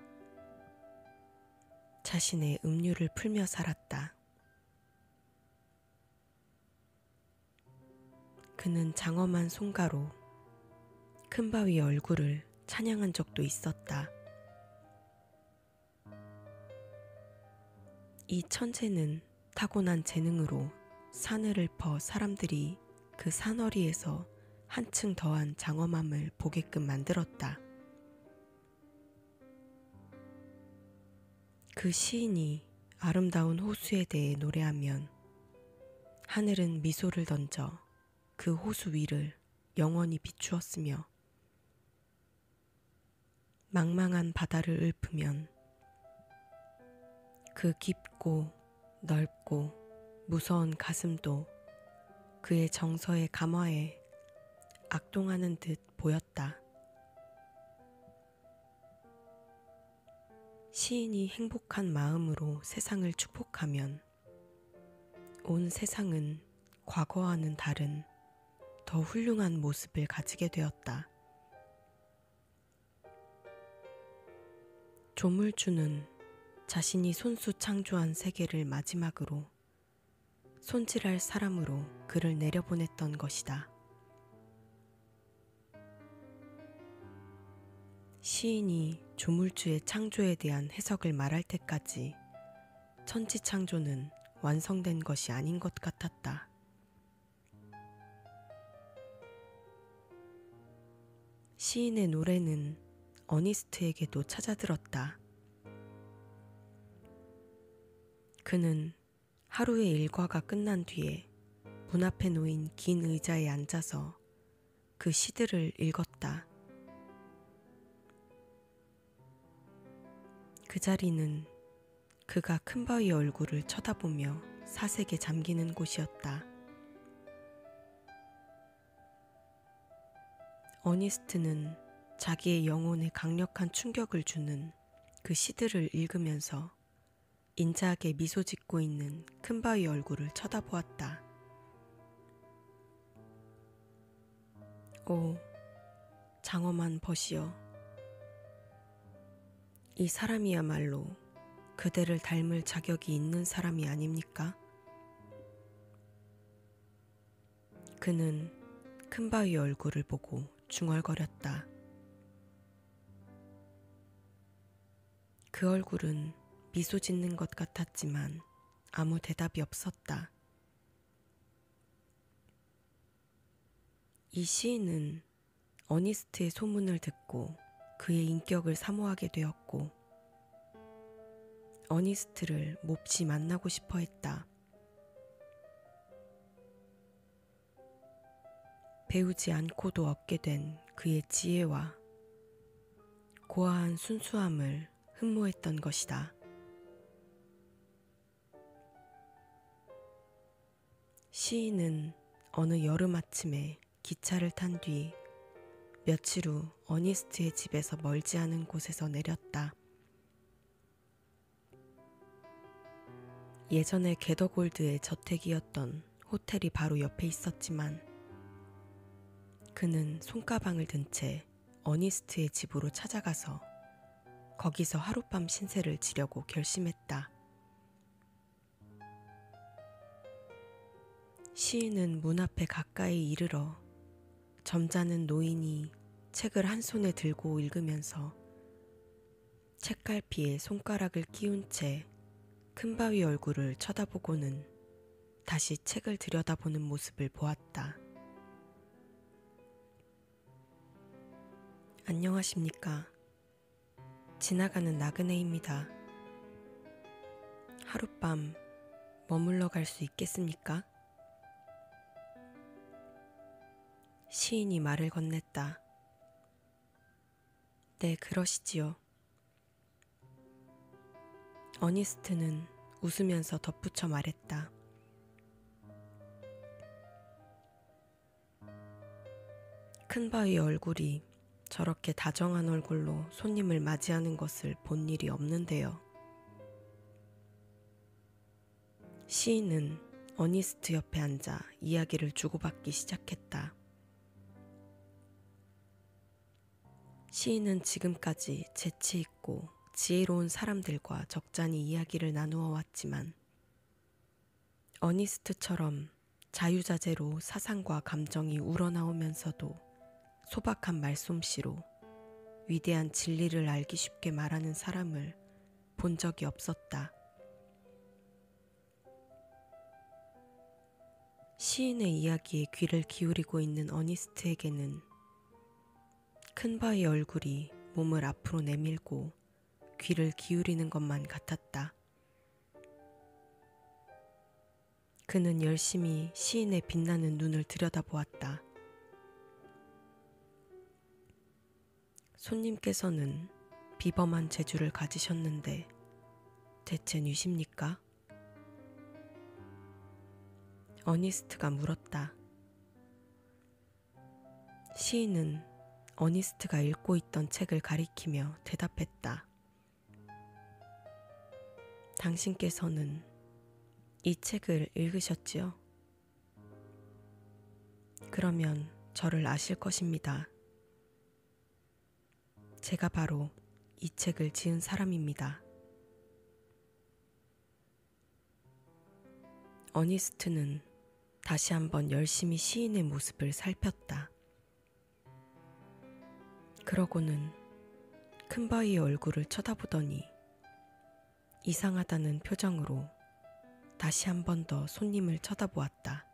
자신의 음유를 풀며 살았다. 그는 장엄한 손가로 큰바위의 얼굴을 찬양한 적도 있었다. 이 천재는 타고난 재능으로 산을 읊어 사람들이 그 산허리에서 한층 더한 장엄함을 보게끔 만들었다. 그 시인이 아름다운 호수에 대해 노래하면 하늘은 미소를 던져 그 호수 위를 영원히 비추었으며 망망한 바다를 읊으면 그 깊고 넓고 무서운 가슴도 그의 정서의 감화에 악동하는 듯 보였다. 시인이 행복한 마음으로 세상을 축복하면 온 세상은 과거와는 다른 더 훌륭한 모습을 가지게 되었다. 조물주는 자신이 손수 창조한 세계를 마지막으로 손질할 사람으로 그를 내려보냈던 것이다. 시인이 조물주의 창조에 대한 해석을 말할 때까지 천지창조는 완성된 것이 아닌 것 같았다. 시인의 노래는 어니스트에게도 찾아들었다. 그는 하루의 일과가 끝난 뒤에 문 앞에 놓인 긴 의자에 앉아서 그 시들을 읽었다. 그 자리는 그가 큰바위 얼굴을 쳐다보며 사색에 잠기는 곳이었다. 어니스트는 자기의 영혼에 강력한 충격을 주는 그 시들을 읽으면서 인자하게 미소 짓고 있는 큰바위 얼굴을 쳐다보았다. 오, 장엄한 벗이여. 이 사람이야말로 그대를 닮을 자격이 있는 사람이 아닙니까? 그는 큰바위 얼굴을 보고 중얼거렸다. 그 얼굴은 미소 짓는 것 같았지만 아무 대답이 없었다. 이 시인은 어니스트의 소문을 듣고 그의 인격을 사모하게 되었고 어니스트를 몹시 만나고 싶어 했다. 배우지 않고도 얻게 된 그의 지혜와 고아한 순수함을 흠모했던 것이다. 시인은 어느 여름 아침에 기차를 탄 뒤 며칠 후 어니스트의 집에서 멀지 않은 곳에서 내렸다. 예전에 게더골드의 저택이었던 호텔이 바로 옆에 있었지만 그는 손가방을 든 채 어니스트의 집으로 찾아가서 거기서 하룻밤 신세를 지려고 결심했다. 시인은 문 앞에 가까이 이르러 점잖은 노인이 책을 한 손에 들고 읽으면서 책갈피에 손가락을 끼운 채 큰바위 얼굴을 쳐다보고는 다시 책을 들여다보는 모습을 보았다. 안녕하십니까. 지나가는 나그네입니다. 하룻밤 머물러 갈 수 있겠습니까? 시인이 말을 건넸다. 네, 그러시지요. 어니스트는 웃으면서 덧붙여 말했다. 큰바위 얼굴이 저렇게 다정한 얼굴로 손님을 맞이하는 것을 본 일이 없는데요. 시인은 어니스트 옆에 앉아 이야기를 주고받기 시작했다. 시인은 지금까지 재치 있고 지혜로운 사람들과 적잖이 이야기를 나누어 왔지만 어니스트처럼 자유자재로 사상과 감정이 우러나오면서도 소박한 말솜씨로 위대한 진리를 알기 쉽게 말하는 사람을 본 적이 없었다. 시인의 이야기에 귀를 기울이고 있는 어니스트에게는 큰바위 얼굴이 몸을 앞으로 내밀고 귀를 기울이는 것만 같았다. 그는 열심히 시인의 빛나는 눈을 들여다보았다. 손님께서는 비범한 재주를 가지셨는데 대체 뉘십니까? 어니스트가 물었다. 시인은 어니스트가 읽고 있던 책을 가리키며 대답했다. 당신께서는 이 책을 읽으셨지요? 그러면 저를 아실 것입니다. 제가 바로 이 책을 지은 사람입니다. 어니스트는 다시 한번 열심히 시인의 모습을 살폈다. 그러고는 큰바위의 얼굴을 쳐다보더니 이상하다는 표정으로 다시 한 번 더 손님을 쳐다보았다.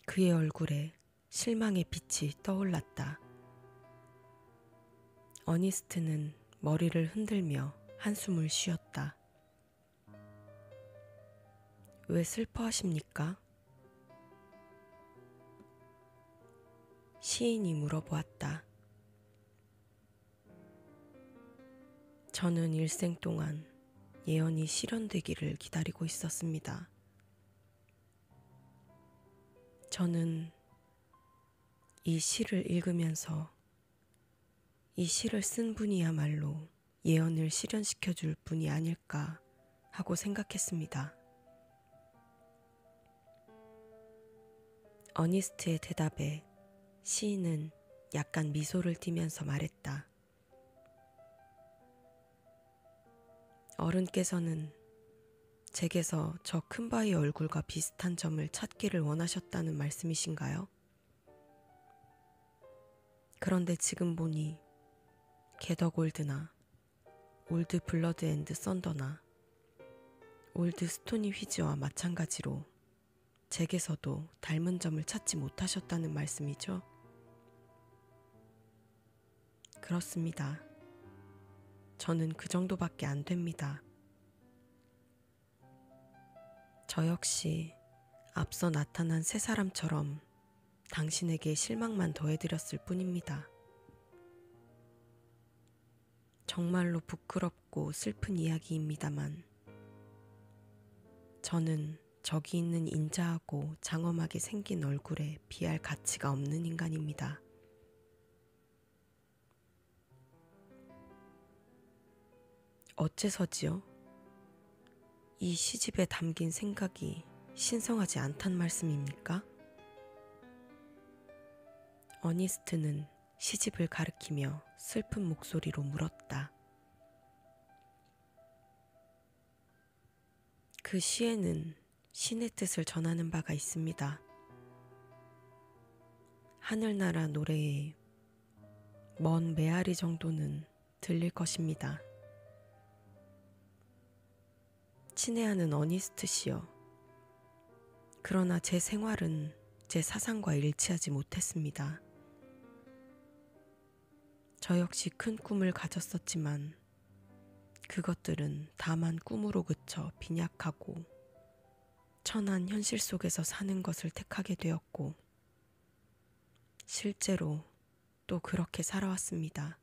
그의 얼굴에 실망의 빛이 떠올랐다. 어니스트는 머리를 흔들며 한숨을 쉬었다. 왜 슬퍼하십니까? 시인이 물어보았다. 저는 일생 동안 예언이 실현되기를 기다리고 있었습니다. 저는 이 시를 읽으면서 이 시를 쓴 분이야말로 예언을 실현시켜 줄 분이 아닐까 하고 생각했습니다. 어니스트의 대답에 시인은 약간 미소를 띠면서 말했다. 어른께서는 제게서 저 큰바위 얼굴과 비슷한 점을 찾기를 원하셨다는 말씀이신가요? 그런데 지금 보니 게더골드나 올드 블러드 앤드 썬더나 올드 스토니 휘즈와 마찬가지로 제게서도 닮은 점을 찾지 못하셨다는 말씀이죠? 그렇습니다. 저는 그 정도밖에 안 됩니다. 저 역시 앞서 나타난 세 사람처럼 당신에게 실망만 더해드렸을 뿐입니다. 정말로 부끄럽고 슬픈 이야기입니다만 저는 저기 있는 인자하고 장엄하게 생긴 얼굴에 비할 가치가 없는 인간입니다. 어째서지요? 이 시집에 담긴 생각이 신성하지 않단 말씀입니까? 어니스트는 시집을 가리키며 슬픈 목소리로 물었다. 그 시에는 신의 뜻을 전하는 바가 있습니다. 하늘나라 노래에 먼 메아리 정도는 들릴 것입니다. 친애하는 어니스트 씨여. 그러나 제 생활은 제 사상과 일치하지 못했습니다. 저 역시 큰 꿈을 가졌었지만 그것들은 다만 꿈으로 그쳐 빈약하고 천한 현실 속에서 사는 것을 택하게 되었고 실제로 또 그렇게 살아왔습니다.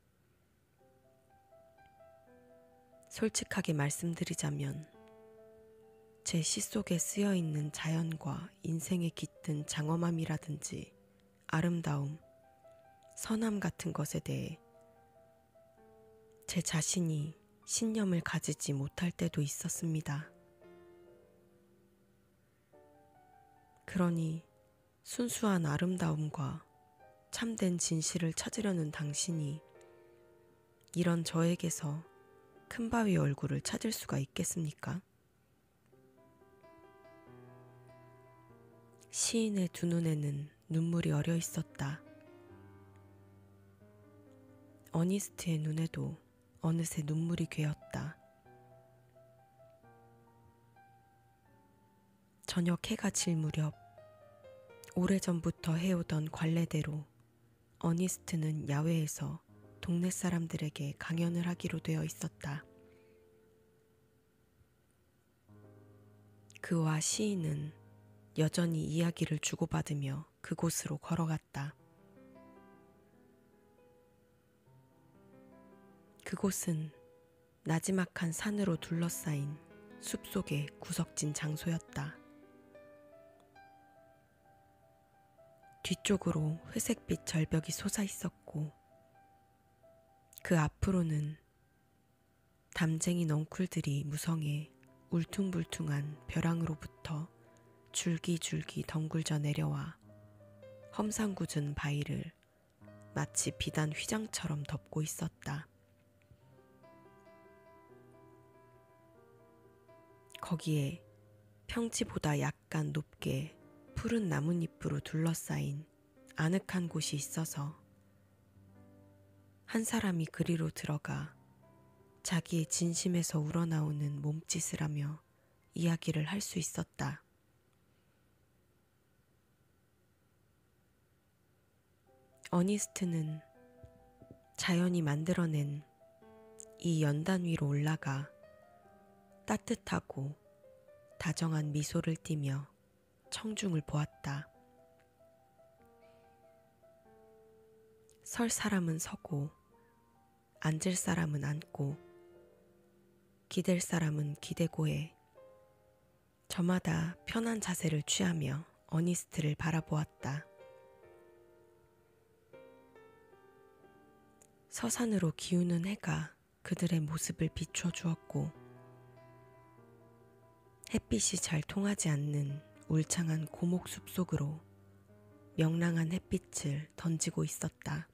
솔직하게 말씀드리자면 제 시 속에 쓰여 있는 자연과 인생에 깃든 장엄함이라든지 아름다움, 선함 같은 것에 대해 제 자신이 신념을 가지지 못할 때도 있었습니다. 그러니 순수한 아름다움과 참된 진실을 찾으려는 당신이 이런 저에게서 큰 바위 얼굴을 찾을 수가 있겠습니까? 시인의 두 눈에는 눈물이 어려 있었다. 어니스트의 눈에도 어느새 눈물이 괴었다. 저녁 해가 질 무렵 오래전부터 해오던 관례대로 어니스트는 야외에서 동네 사람들에게 강연을 하기로 되어 있었다. 그와 시인은 여전히 이야기를 주고받으며 그곳으로 걸어갔다. 그곳은 나지막한 산으로 둘러싸인 숲속의 구석진 장소였다. 뒤쪽으로 회색빛 절벽이 솟아 있었고 그 앞으로는 담쟁이 넝쿨들이 무성해 울퉁불퉁한 벼랑으로부터 줄기줄기 덩굴져 내려와 험상궂은 바위를 마치 비단 휘장처럼 덮고 있었다. 거기에 평지보다 약간 높게 푸른 나뭇잎으로 둘러싸인 아늑한 곳이 있어서 한 사람이 그리로 들어가 자기의 진심에서 우러나오는 몸짓을 하며 이야기를 할 수 있었다. 어니스트는 자연이 만들어낸 이 연단 위로 올라가 따뜻하고 다정한 미소를 띠며 청중을 보았다. 설 사람은 서고 앉을 사람은 앉고 기댈 사람은 기대고 해 저마다 편한 자세를 취하며 어니스트를 바라보았다. 서산으로 기우는 해가 그들의 모습을 비춰 주었고 햇빛이 잘 통하지 않는 울창한 고목 숲속으로 명랑한 햇빛을 던지고 있었다.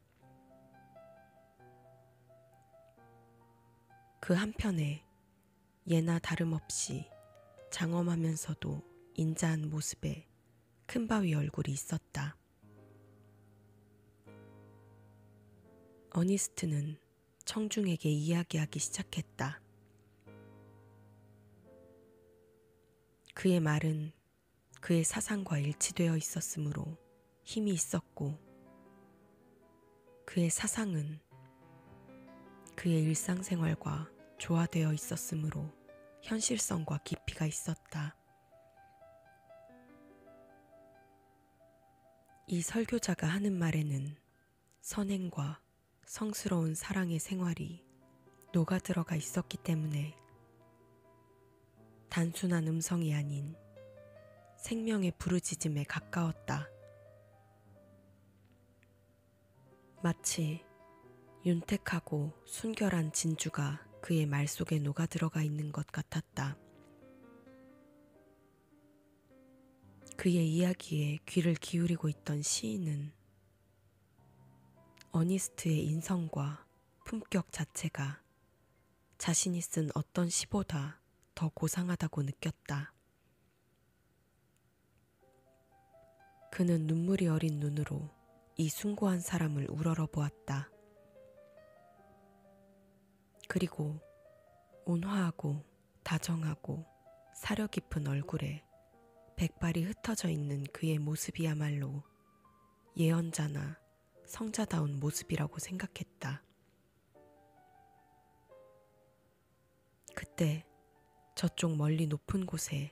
그 한편에 예나 다름없이 장엄하면서도 인자한 모습의 큰 바위 얼굴이 있었다. 어니스트는 청중에게 이야기하기 시작했다. 그의 말은 그의 사상과 일치되어 있었으므로 힘이 있었고 그의 사상은 그의 일상생활과 조화되어 있었으므로 현실성과 깊이가 있었다. 이 설교자가 하는 말에는 선행과 성스러운 사랑의 생활이 녹아들어가 있었기 때문에 단순한 음성이 아닌 생명의 부르짖음에 가까웠다. 마치 윤택하고 순결한 진주가 그의 말 속에 녹아들어가 있는 것 같았다. 그의 이야기에 귀를 기울이고 있던 시인은 어니스트의 인성과 품격 자체가 자신이 쓴 어떤 시보다 더 고상하다고 느꼈다. 그는 눈물이 어린 눈으로 이 숭고한 사람을 우러러보았다. 그리고 온화하고 다정하고 사려 깊은 얼굴에 백발이 흩어져 있는 그의 모습이야말로 예언자나 성자다운 모습이라고 생각했다. 그때 저쪽 멀리 높은 곳에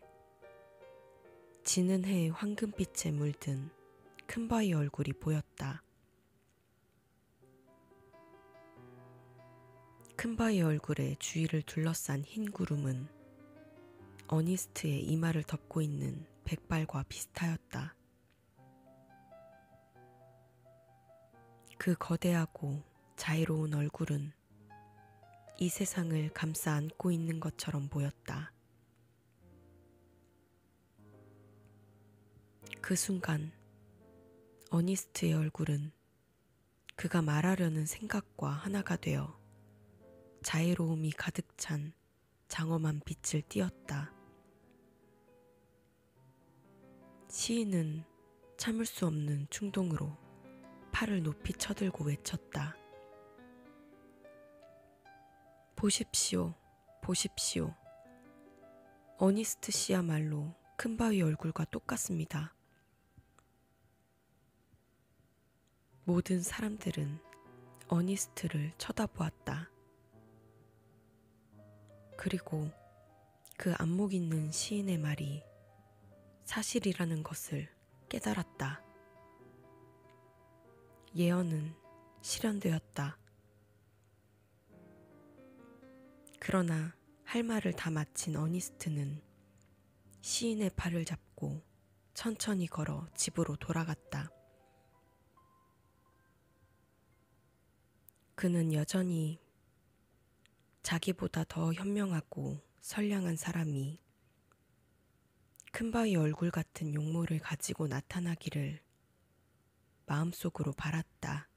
지는 해의 황금빛에 물든 큰 바위 얼굴이 보였다. 큰 바위 얼굴의 주위를 둘러싼 흰 구름은 어니스트의 이마를 덮고 있는 백발과 비슷하였다. 그 거대하고 자애로운 얼굴은 이 세상을 감싸 안고 있는 것처럼 보였다. 그 순간 어니스트의 얼굴은 그가 말하려는 생각과 하나가 되어 자애로움이 가득 찬 장엄한 빛을 띠었다. 시인은 참을 수 없는 충동으로 팔을 높이 쳐들고 외쳤다. 보십시오, 보십시오. 어니스트 씨야말로 큰 바위 얼굴과 똑같습니다. 모든 사람들은 어니스트를 쳐다보았다. 그리고 그 안목 있는 시인의 말이 사실이라는 것을 깨달았다. 예언은 실현되었다. 그러나 할 말을 다 마친 어니스트는 시인의 팔을 잡고 천천히 걸어 집으로 돌아갔다. 그는 여전히 자기보다 더 현명하고 선량한 사람이 큰 바위 얼굴 같은 용모를 가지고 나타나기를 마음속으로 바랐다.